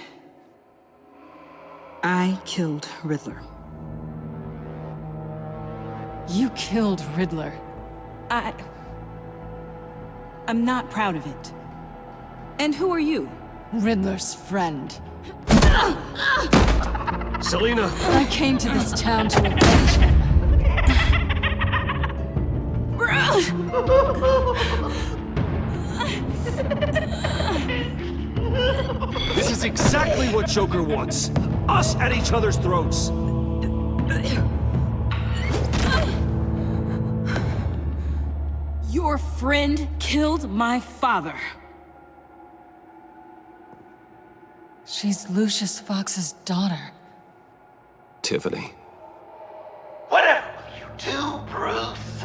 I killed Riddler. You killed Riddler. I'm not proud of it. And who are you? Riddler's friend. Selina! I came to this town to avenge him. This is exactly what Joker wants. Us at each other's throats. Your friend killed my father. She's Lucius Fox's daughter. Tiffany. Whatever will you do, Bruce?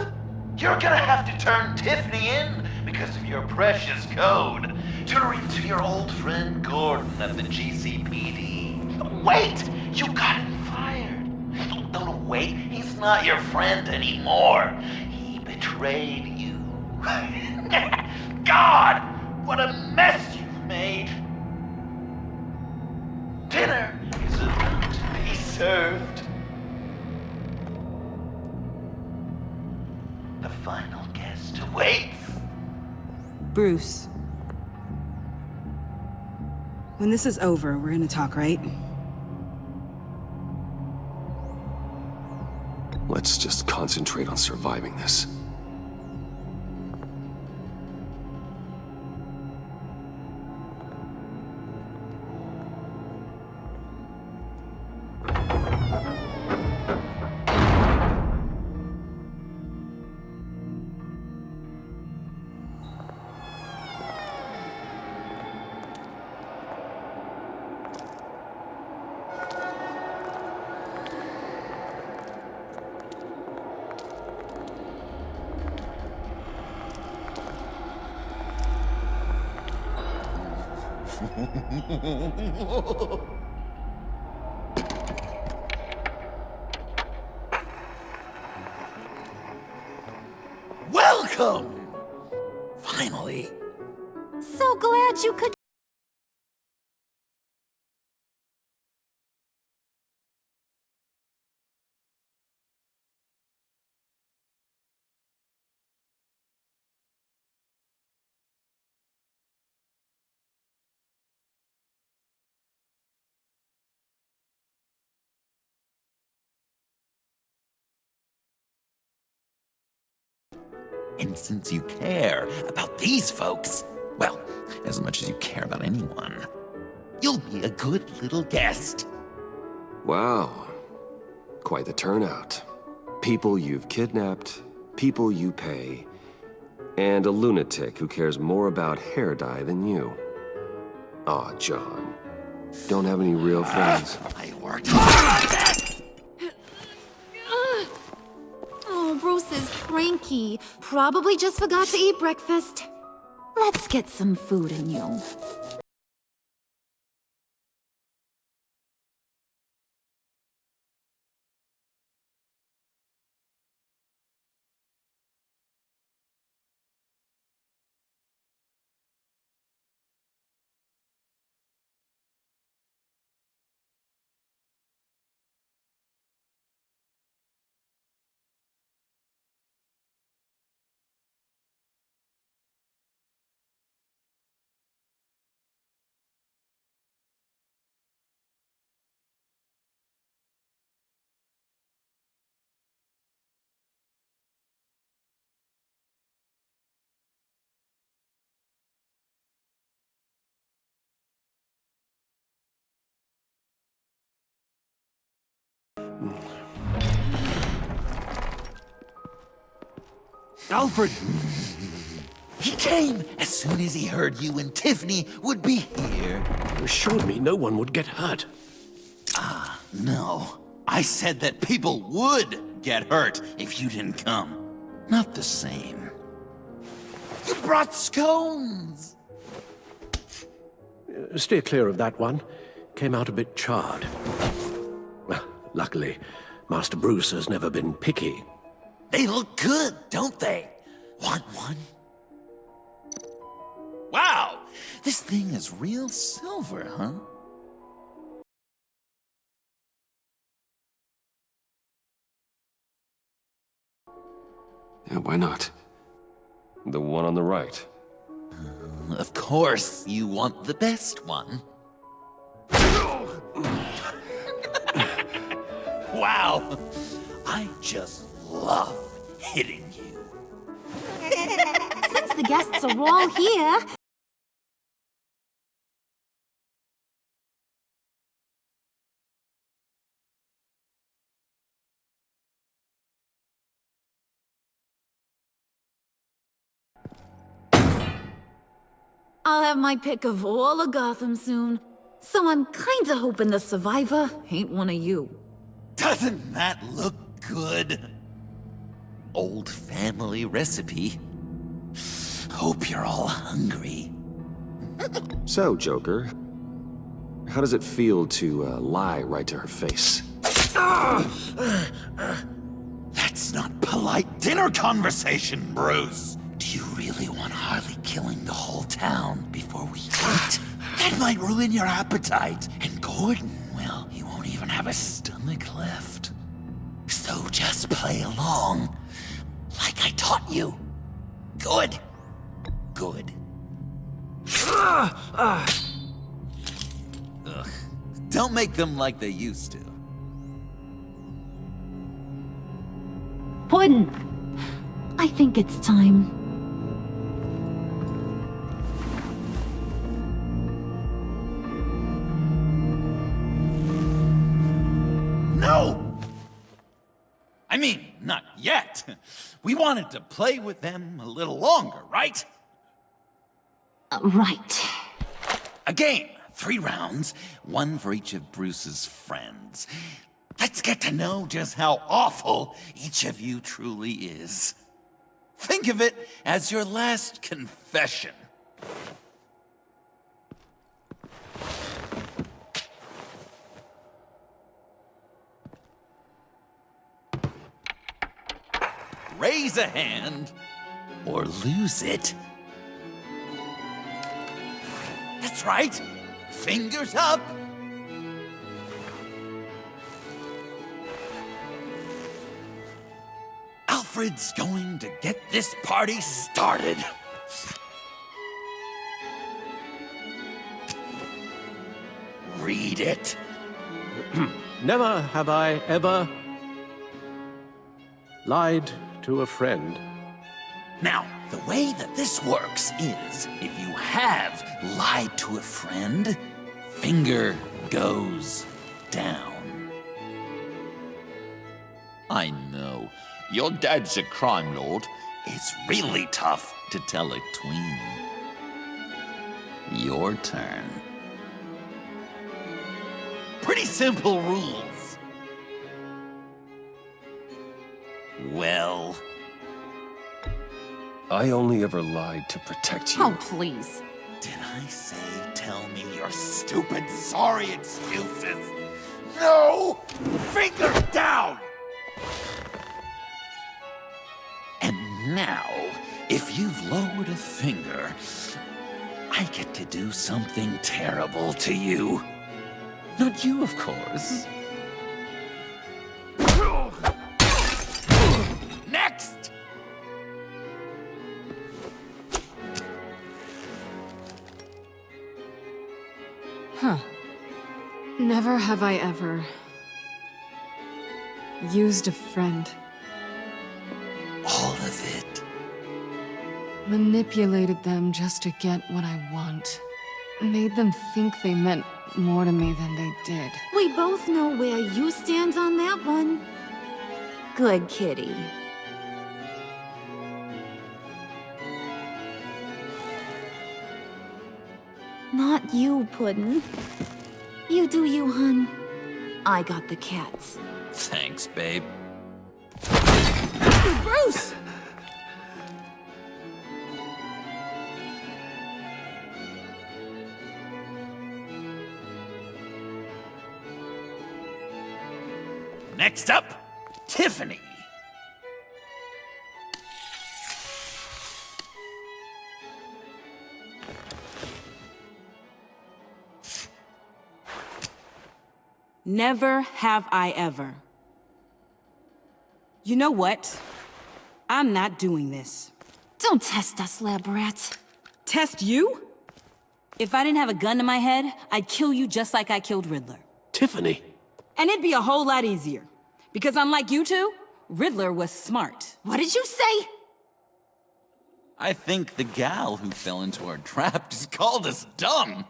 You're gonna have to turn Tiffany in because of your precious code. Turn her into your old friend Gordon at the GCPD. Wait! You got him fired. No, wait. He's not your friend anymore. He betrayed you. God! What a mess you've made! Dinner is about to be served. The final guest awaits. Bruce. When this is over, we're gonna talk, right? Let's just concentrate on surviving this. Welcome! Finally. So glad you could And since you care about these folks, well, as much as you care about anyone, you'll be a good little guest. Wow. Quite the turnout. People you've kidnapped, people you pay, and a lunatic who cares more about hair dye than you. Aw, John. Don't have any real friends. I worked hard on that! Oh, Bruce is cranky. Probably just forgot to eat breakfast. Let's get some food in you. Alfred! He came as soon as he heard you and Tiffany would be here. You assured me no one would get hurt. Ah, no. I said that people would get hurt if you didn't come. Not the same. You brought scones! Steer clear of that one. Came out a bit charred. Well, luckily, Master Bruce has never been picky. They look good, don't they? Want one? Wow! This thing is real silver, huh? Yeah, why not? The one on the right. Of course, you want the best one. Wow! I just love hitting you. Since the guests are all here... I'll have my pick of all of Gotham soon, so I'm kinda hoping the survivor ain't one of you. Doesn't that look good? Old family recipe. Hope you're all hungry. So, Joker, how does it feel to lie right to her face? That's not polite dinner conversation, Bruce. Do you really want Harley killing the whole town before we eat? That might ruin your appetite. And Gordon, well, he won't even have a stomach left. So just play along, like I taught you. Good. Good. Ugh. Don't make them like they used to. Puddin', I think it's time. No! I mean, not yet. We wanted to play with them a little longer, right? Right. A game, 3 rounds, 1 for each of Bruce's friends. Let's get to know just how awful each of you truly is. Think of it as your last confession. Raise a hand, or lose it. That's right. Fingers up. Alfred's going to get this party started. Read it. Never have I ever lied to a friend. Now, the way that this works is, if you have lied to a friend, finger goes down. I know, your dad's a crime lord. It's really tough to tell a tween. Your turn. Pretty simple rules. Well... I only ever lied to protect you. Oh, please. Did I say tell me your stupid sorry excuses? No! Finger down! And now, if you've lowered a finger, I get to do something terrible to you. Not you, of course. Next! Huh. Never have I ever used a friend. All of it. Manipulated them just to get what I want. made them think they meant more to me than they did. We both know where you stand on that one. Good kitty. Not you, Puddin'. You do you, hun. I got the cats. Thanks, babe. Bruce! Next up, Tiffany. Never have I ever. You know what? I'm not doing this. Don't test us, lab rat. Test you? If I didn't have a gun to my head, I'd kill you just like I killed Riddler. Tiffany. And it'd be a whole lot easier. Because unlike you two, Riddler was smart. What did you say? I think the gal who fell into our trap just called us dumb.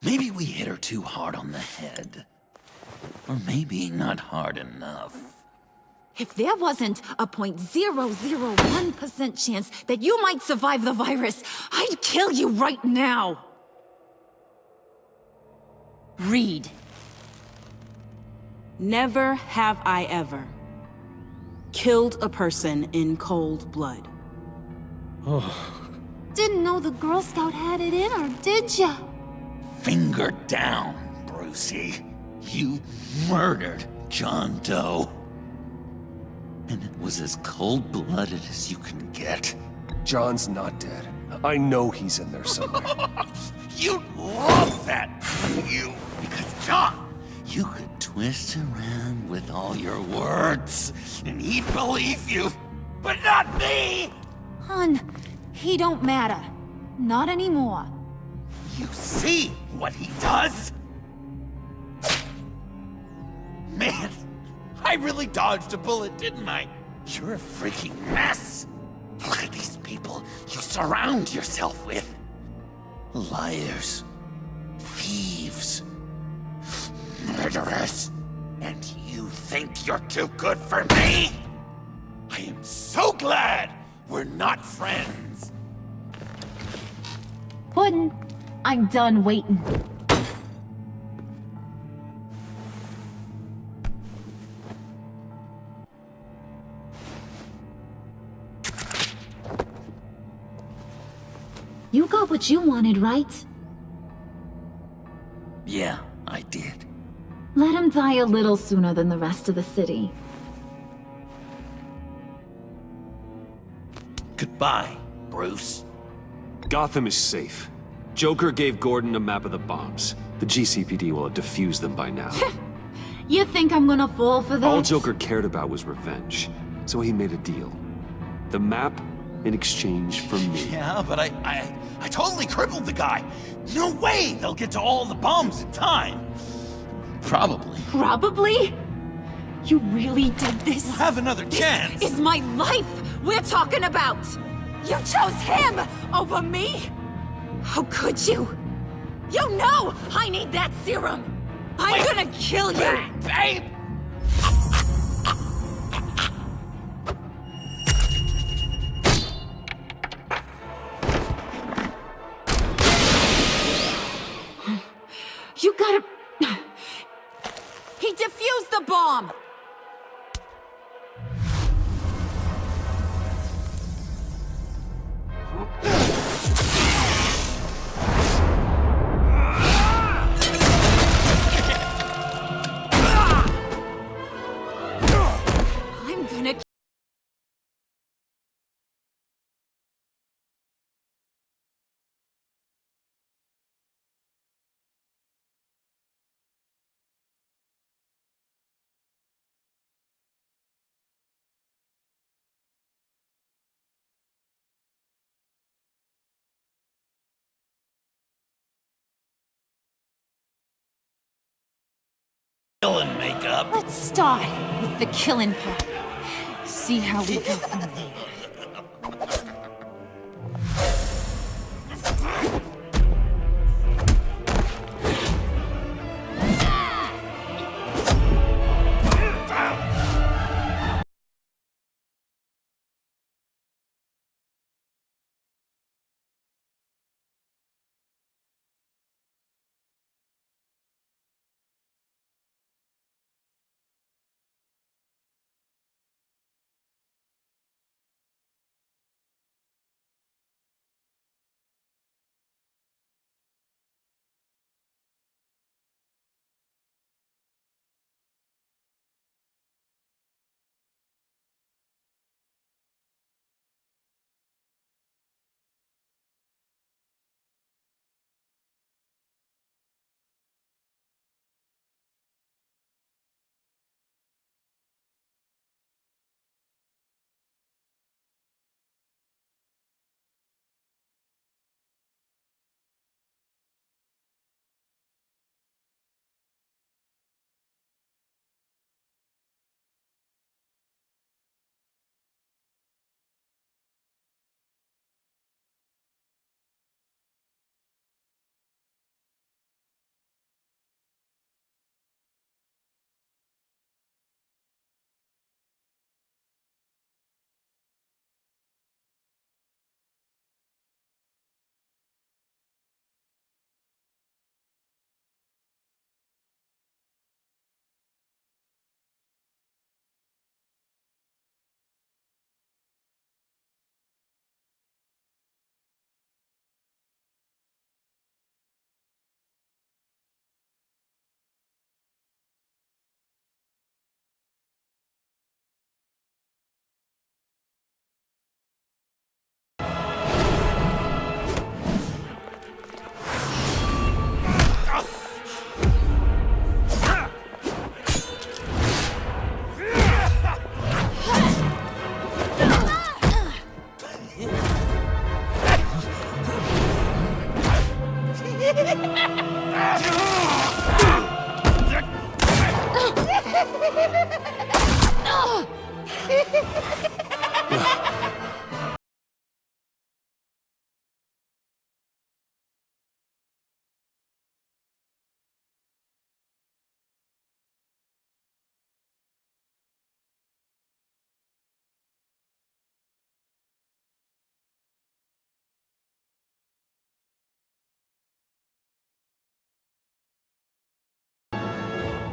Maybe we hit her too hard on the head. Or maybe not hard enough. If there wasn't a 0.001% chance that you might survive the virus, I'd kill you right now. Read. Never have I ever killed a person in cold blood. Didn't know the Girl Scout had it in her, did ya? Finger down, Brucey. You murdered John Doe. And it was as cold-blooded as you can get. John's not dead. I know he's in there somewhere. You'd love that, you. Because John, you could twist around with all your words, and he'd believe you. But not me! Hun, he don't matter. Not anymore. You see what he does? Man, I really dodged a bullet, didn't I? You're a freaking mess. Look at these people you surround yourself with. Liars, thieves, murderers. And you think you're too good for me? I am so glad we're not friends. Puddin', I'm done waiting. You got what you wanted, right? Yeah, I did. Let him die a little sooner than the rest of the city. Goodbye, Bruce. Gotham is safe. Joker gave Gordon a map of the bombs. The GCPD will have defused them by now. You think I'm gonna fall for that? All Joker cared about was revenge, so he made a deal. The map in exchange for me. Yeah, but I totally crippled the guy. No way they'll get to all the bombs in time. Probably. Probably? You really did this? We'll have another chance. This is my life we're talking about! You chose him over me? How could you? You know I need that serum! I'm gonna kill you! Babe! You gotta... He defused the bomb! I'm gonna... Villain makeup. Let's start with the killing part. See how we go from there.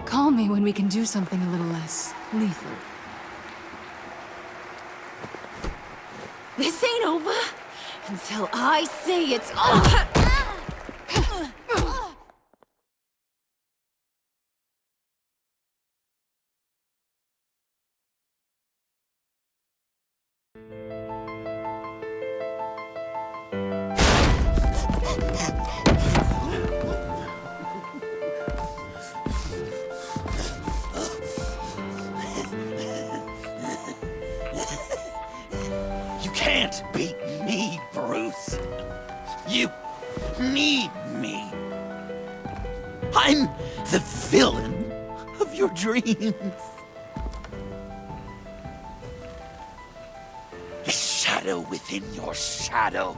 Call me when we can do something a little less lethal. This ain't over until I say it's over. You can't beat me, Bruce. You need me. I'm the villain of your dreams. The shadow within your shadow.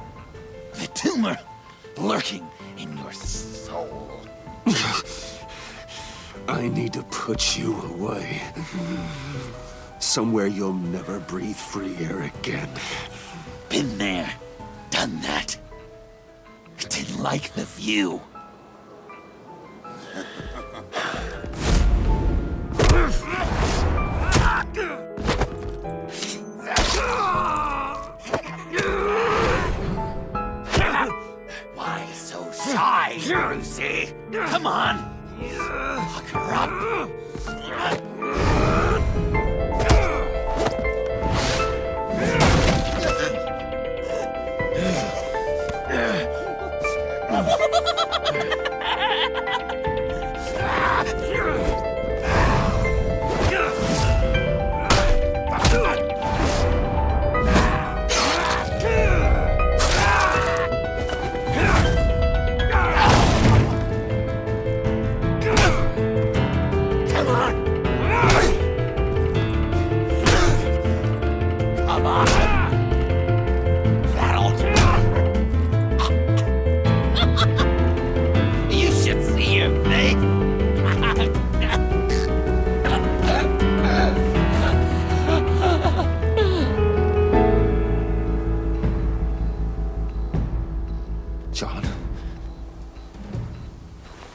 The tumor lurking in your soul. I need to put you away. Somewhere you'll never breathe free air again. Been there, done that. Didn't like the view. Why so shy, Brucey? Come on, lock her up.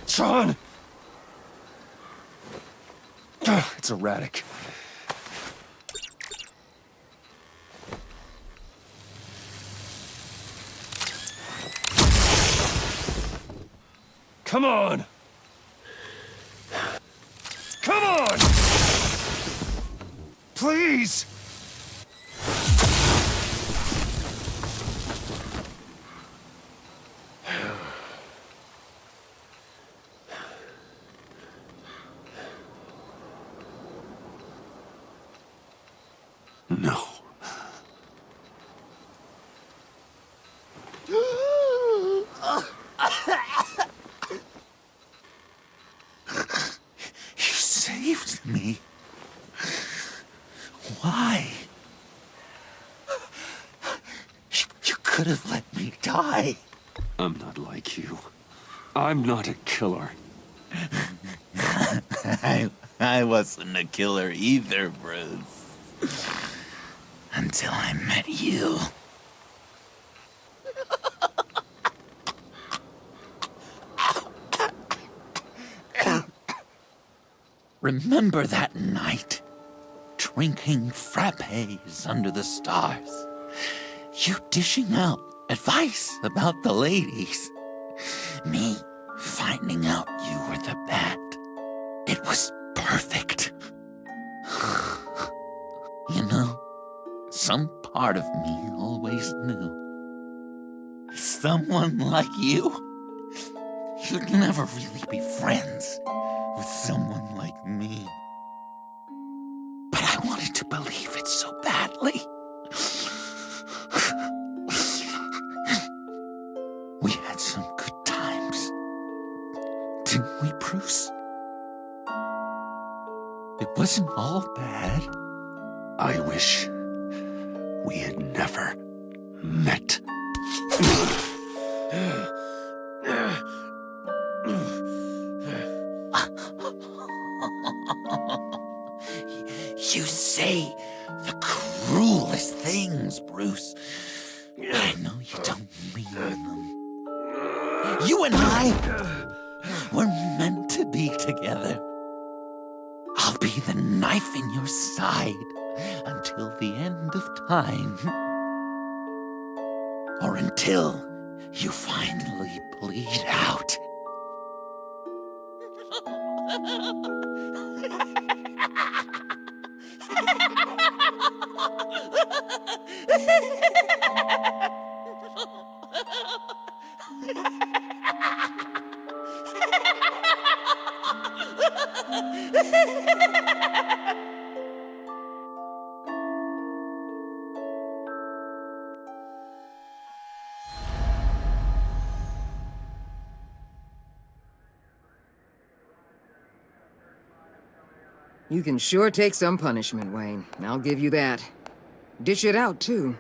John! It's erratic. Come on! Come on! Please! No. You saved me. Why? You could have let me die. I'm not like you. I'm not a killer. I wasn't a killer either, Bruce. Until I met you. Remember that night? Drinking frappes under the stars. You dishing out advice about the ladies. Me finding out you were the bat. It was perfect. You know, some part of me always knew. Someone like you, you'd never really be friends with someone like me. But I wanted to believe it so badly. We had some good times, didn't we, Bruce? It wasn't all bad. I wish we had never met. You say the cruelest things, Bruce. I know you don't mean them. You and I were meant to be together. I'll be the knife in your side until the end of time. Or until you finally bleed out. You can sure take some punishment, Wayne. I'll give you that. Dish it out, too.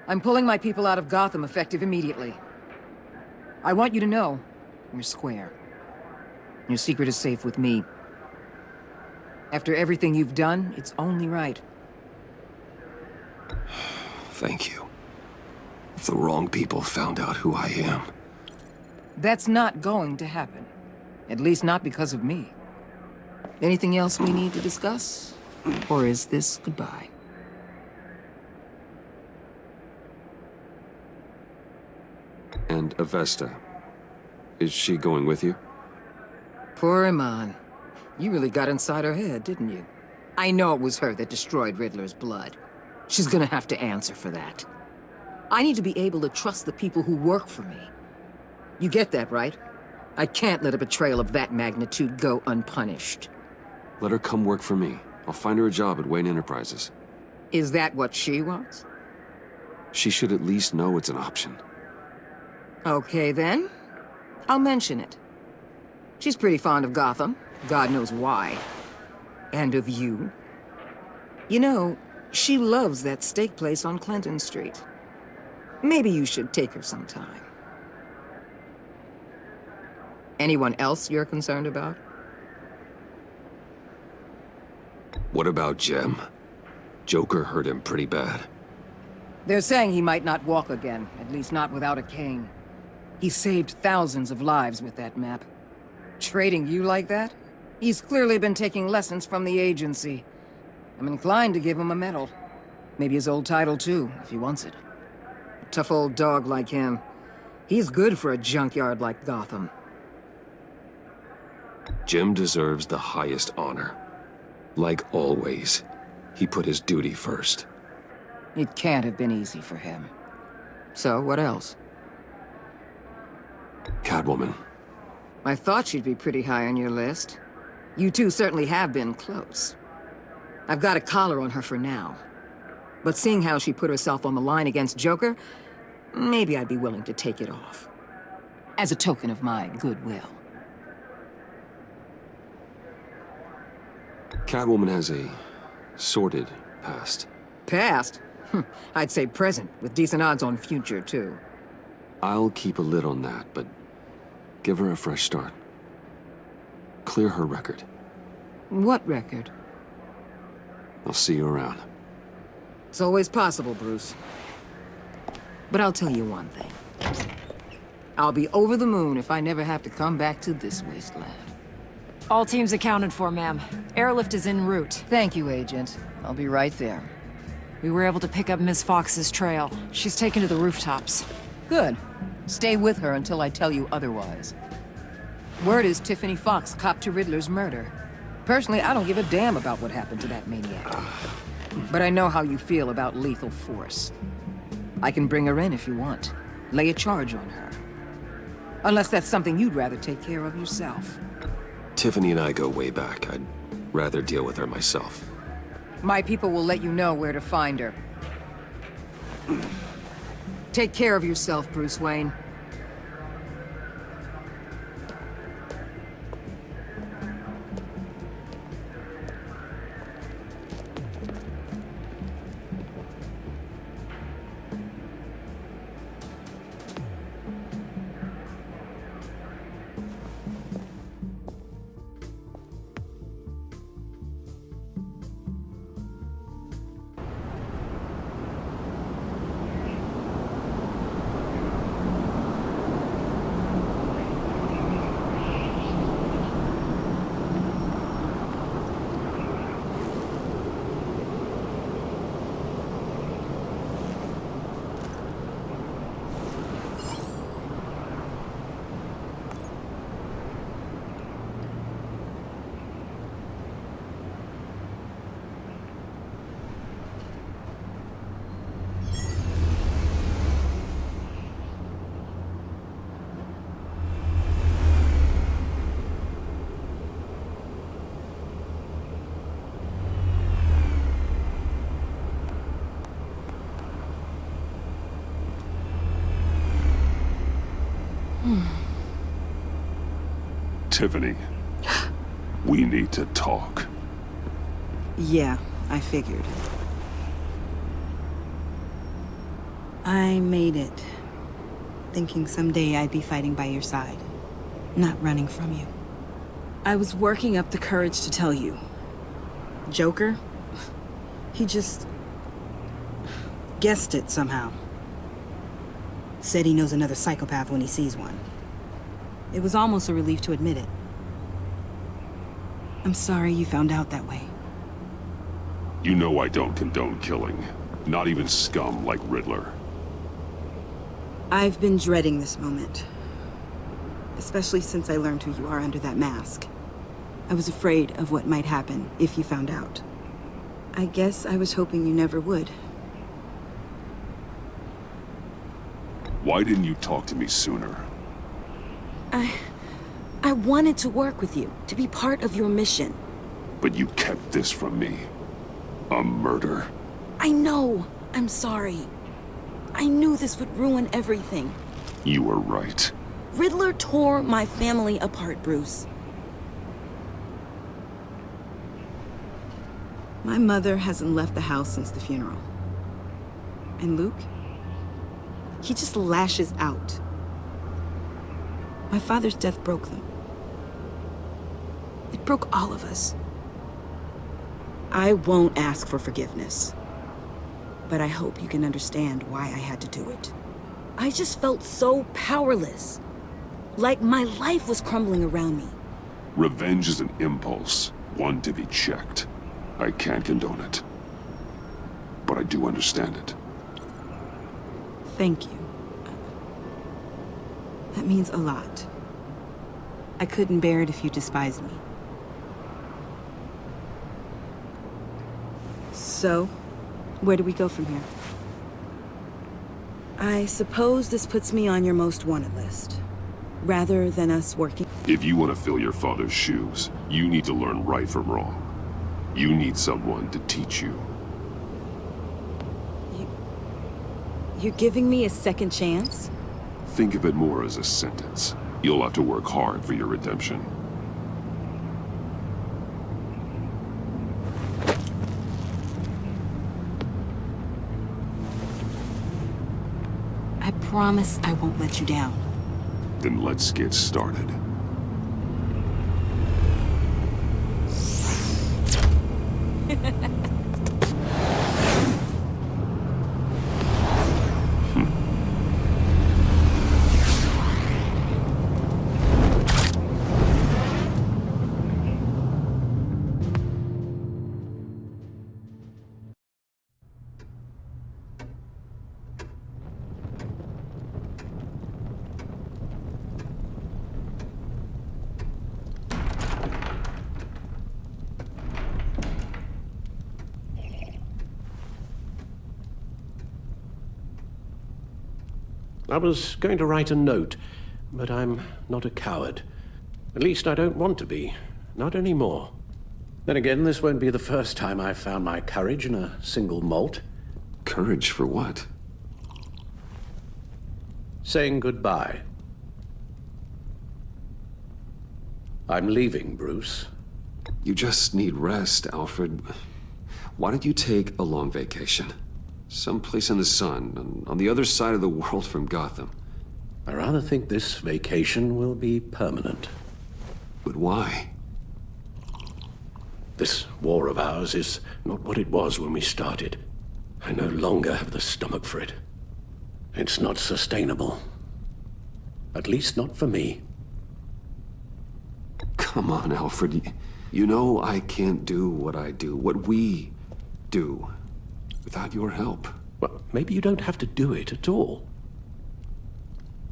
I'm pulling my people out of Gotham effective immediately. I want you to know, you're square. Your secret is safe with me. After everything you've done, it's only right. Thank you. If the wrong people found out who I am... That's not going to happen. At least not because of me. Anything else we need to discuss? Or is this goodbye? And Avesta, is she going with you? Poor Iman. You really got inside her head, didn't you? I know it was her that destroyed Riddler's blood. She's gonna have to answer for that. I need to be able to trust the people who work for me. You get that, right? I can't let a betrayal of that magnitude go unpunished. Let her come work for me. I'll find her a job at Wayne Enterprises. Is that what she wants? She should at least know it's an option. Okay, then. I'll mention it. She's pretty fond of Gotham. God knows why. And of you. You know, she loves that steak place on Clinton Street. Maybe you should take her sometime. Anyone else you're concerned about? What about Jem? Joker hurt him pretty bad. They're saying he might not walk again, at least not without a cane. He saved thousands of lives with that map. Trading you like that? He's clearly been taking lessons from the agency. I'm inclined to give him a medal. Maybe his old title too, if he wants it. A tough old dog like him. He's good for a junkyard like Gotham. Jem deserves the highest honor. Like always, he put his duty first. It can't have been easy for him. So, what else? Catwoman. I thought she'd be pretty high on your list. You two certainly have been close. I've got a collar on her for now. But seeing how she put herself on the line against Joker, maybe I'd be willing to take it off. As a token of my goodwill. Catwoman has a sordid past. Past? I'd say present, with decent odds on future, too. I'll keep a lid on that, but give her a fresh start. Clear her record. What record? I'll see you around. It's always possible, Bruce. But I'll tell you one thing. I'll be over the moon if I never have to come back to this wasteland. All teams accounted for, ma'am. Airlift is en route. Thank you, Agent. I'll be right there. We were able to pick up Miss Fox's trail. She's taken to the rooftops. Good. Stay with her until I tell you otherwise. Word is Tiffany Fox copped to Riddler's murder. Personally, I don't give a damn about what happened to that maniac. But I know how you feel about lethal force. I can bring her in if you want. Lay a charge on her. Unless that's something you'd rather take care of yourself. Tiffany and I go way back. I'd rather deal with her myself. My people will let you know where to find her. Take care of yourself, Bruce Wayne. Tiffany, we need to talk. Yeah, I figured. I made it. Thinking someday I'd be fighting by your side, not running from you. I was working up the courage to tell you. Joker? He just guessed it somehow. Said he knows another psychopath when he sees one. It was almost a relief to admit it. I'm sorry you found out that way. You know I don't condone killing. Not even scum like Riddler. I've been dreading this moment. Especially since I learned who you are under that mask. I was afraid of what might happen if you found out. I guess I was hoping you never would. Why didn't you talk to me sooner? I wanted to work with you, to be part of your mission. But you kept this from me. A murder. I know. I'm sorry. I knew this would ruin everything. You were right. Riddler tore my family apart, Bruce. My mother hasn't left the house since the funeral. And Luke? He just lashes out. My father's death broke them. It broke all of us. I won't ask for forgiveness. But I hope you can understand why I had to do it. I just felt so powerless. Like my life was crumbling around me. Revenge is an impulse, one to be checked. I can't condone it. But I do understand it. Thank you. That means a lot. I couldn't bear it if you despised me. So, where do we go from here? I suppose this puts me on your most wanted list. Rather than us working... If you want to fill your father's shoes, you need to learn right from wrong. You need someone to teach you. You're giving me a second chance? Think of it more as a sentence. You'll have to work hard for your redemption. I promise I won't let you down. Then let's get started. I was going to write a note, but I'm not a coward. At least I don't want to be. Not anymore. Then again, this won't be the first time I've found my courage in a single malt. Courage for what? Saying goodbye. I'm leaving, Bruce. You just need rest, Alfred. Why don't you take a long vacation? Someplace in the sun, on the other side of the world from Gotham. I rather think this vacation will be permanent. But why? This war of ours is not what it was when we started. I no longer have the stomach for it. It's not sustainable. At least not for me. Come on, Alfred. You know I can't do what I do, what we do, without your help. Well, maybe you don't have to do it at all.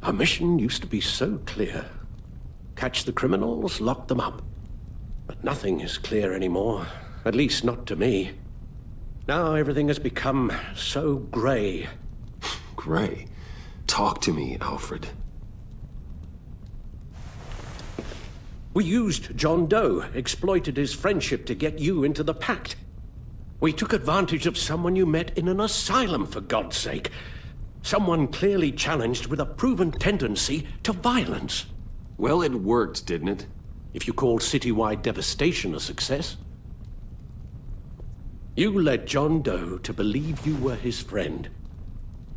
Our mission used to be so clear. Catch the criminals, lock them up. But nothing is clear anymore, at least not to me. Now everything has become so gray. Gray? Talk to me, Alfred. We used John Doe, exploited his friendship to get you into the pact. We took advantage of someone you met in an asylum, for God's sake. Someone clearly challenged with a proven tendency to violence. Well, it worked, didn't it? if you call citywide devastation a success. You led John Doe to believe you were his friend.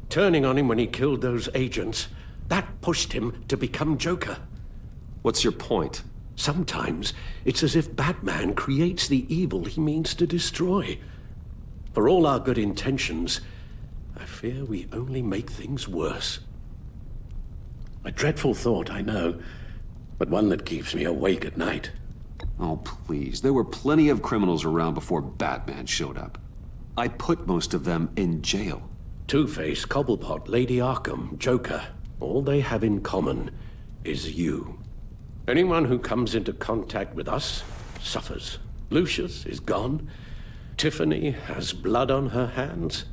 Turning on him when he killed those agents, that pushed him to become Joker. What's your point? Sometimes it's as if Batman creates the evil he means to destroy. For all our good intentions, I fear we only make things worse. A dreadful thought, I know, but one that keeps me awake at night. Oh, please. There were plenty of criminals around before Batman showed up. I put most of them in jail. Two-Face, Cobblepot, Lady Arkham, Joker, all they have in common is you. Anyone who comes into contact with us suffers. Lucius is gone. Tiffany has blood on her hands.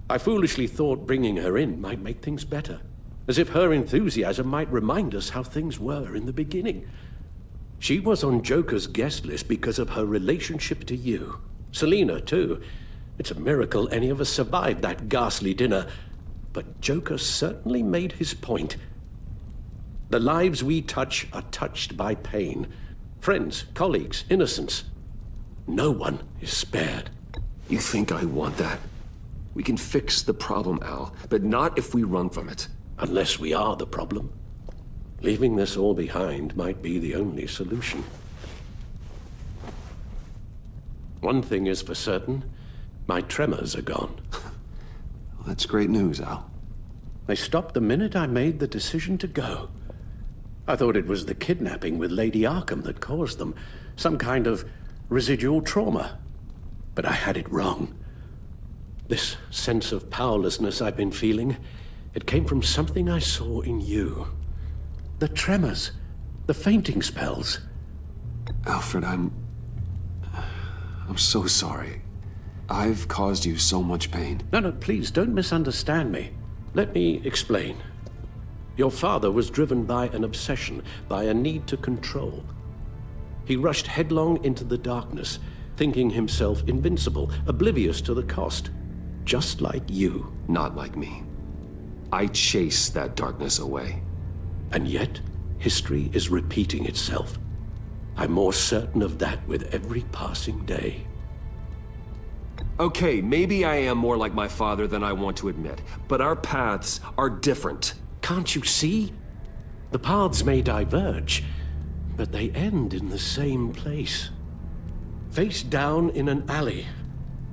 I foolishly thought bringing her in might make things better, as if her enthusiasm might remind us how things were in the beginning. She was on Joker's guest list because of her relationship to you. Selina, too. It's a miracle any of us survived that ghastly dinner. But Joker certainly made his point. The lives we touch are touched by pain. Friends, colleagues, innocents. No one is spared. You think I want that? We can fix the problem, Al, but not if we run from it. Unless we are the problem. Leaving this all behind might be the only solution. One thing is for certain, my tremors are gone. Well, that's great news, Al. They stopped the minute I made the decision to go. I thought it was the kidnapping with Lady Arkham that caused them, some kind of residual trauma. But I had it wrong. This sense of powerlessness I've been feeling, it came from something I saw in you. The tremors, the fainting spells. Alfred, I'm so sorry. I've caused you so much pain. No, please, don't misunderstand me. Let me explain. Your father was driven by an obsession, by a need to control. He rushed headlong into the darkness, thinking himself invincible, oblivious to the cost. Just like you. Not like me. I chased that darkness away. And yet, history is repeating itself. I'm more certain of that with every passing day. Okay, maybe I am more like my father than I want to admit, but our paths are different. Can't you see? The paths may diverge, but they end in the same place. Face down in an alley,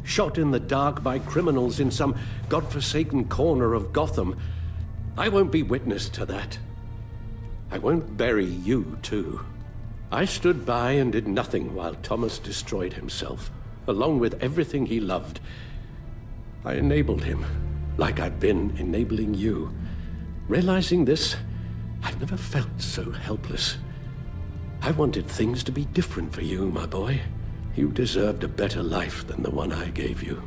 shot in the dark by criminals in some godforsaken corner of Gotham. I won't be witness to that. I won't bury you, too. I stood by and did nothing while Thomas destroyed himself, along with everything he loved. I enabled him, like I've been enabling you. Realizing this, I've never felt so helpless. I wanted things to be different for you, my boy. You deserved a better life than the one I gave you.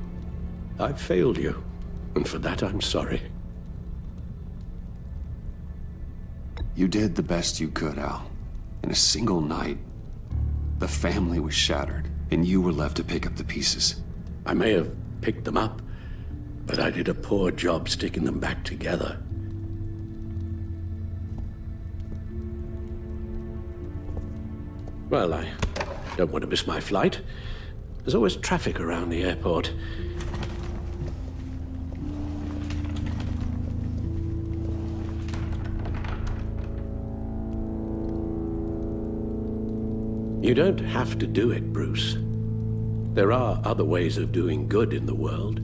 I failed you, and for that I'm sorry. You did the best you could, Al. In a single night, the family was shattered, and you were left to pick up the pieces. I may have picked them up, but I did a poor job sticking them back together. Well, I don't want to miss my flight. There's always traffic around the airport. You don't have to do it, Bruce. There are other ways of doing good in the world.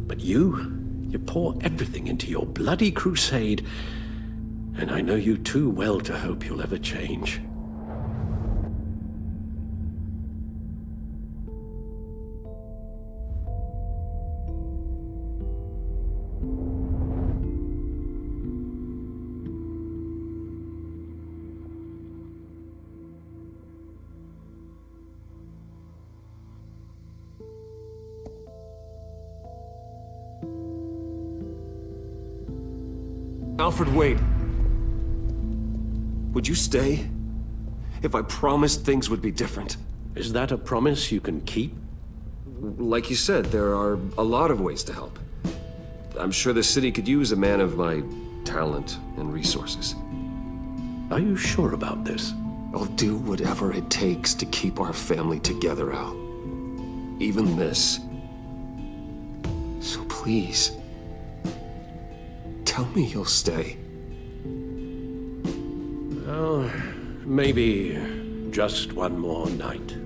But you pour everything into your bloody crusade, and I know you too well to hope you'll ever change. Alfred, wait. Would you stay? If I promised things would be different. Is that a promise you can keep? Like you said, there are a lot of ways to help. I'm sure the city could use a man of my talent and resources. Are you sure about this? I'll do whatever it takes to keep our family together, Al. Even this. So please, tell me you'll stay. Well, maybe just one more night.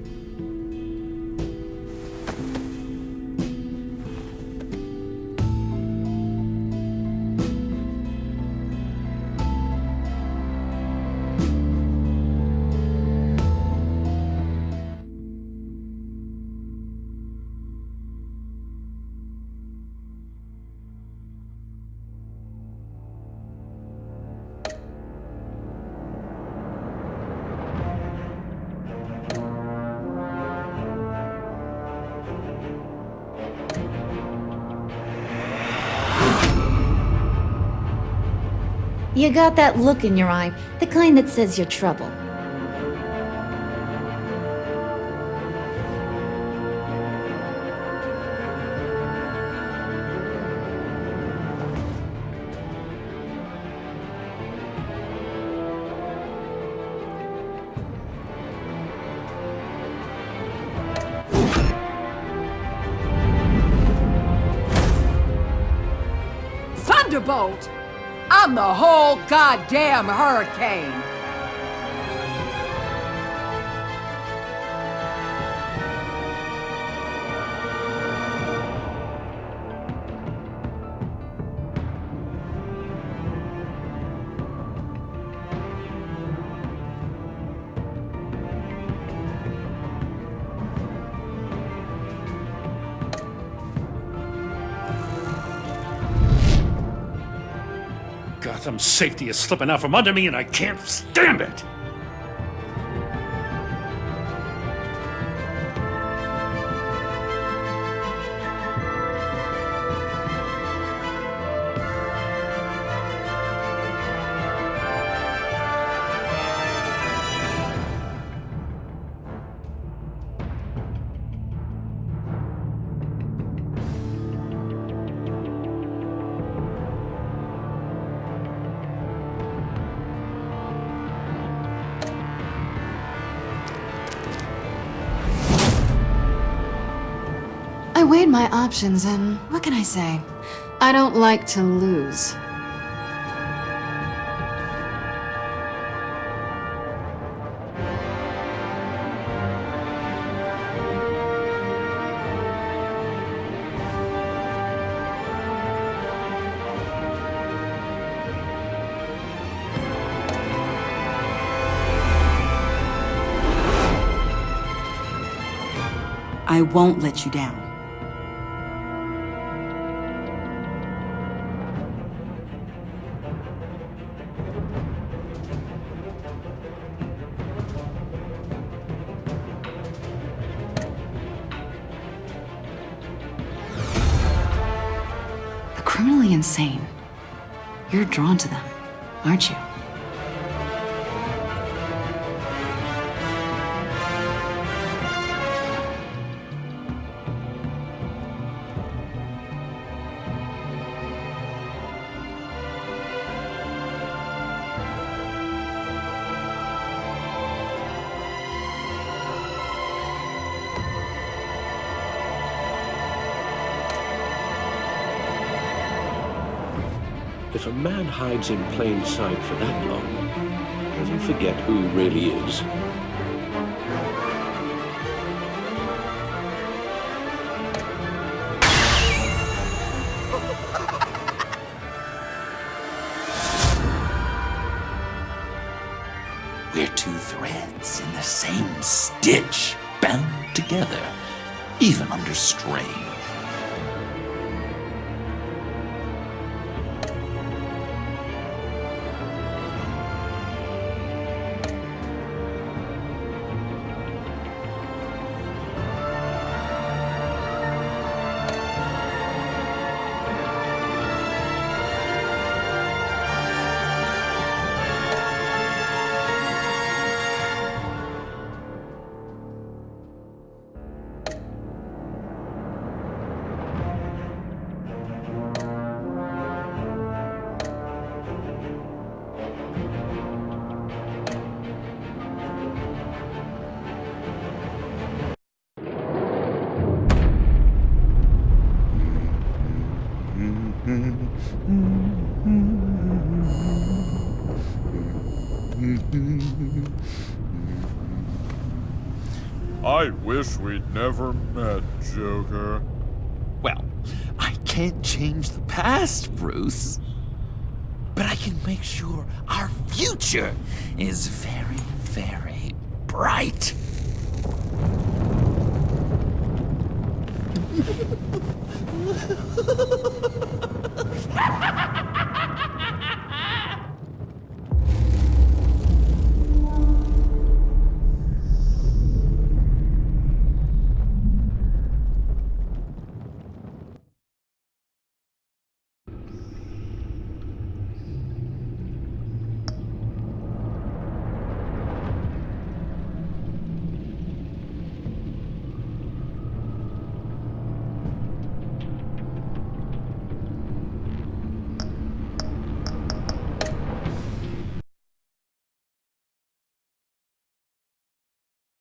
You got that look in your eye, the kind that says you're trouble. Thunderbolt! I'm the whole goddamn hurricane! Gotham's safety is slipping out from under me, and I can't stand it! I weighed my options, and what can I say? I don't like to lose. I won't let you down. The criminally insane. You're drawn to them, aren't you? If a man hides in plain sight for that long, does he forget who he really is? We're two threads in the same stitch, bound together, even under strain. I wish we'd never met, Joker. Well, I can't change the past, Bruce. But I can make sure our future is very, very bright.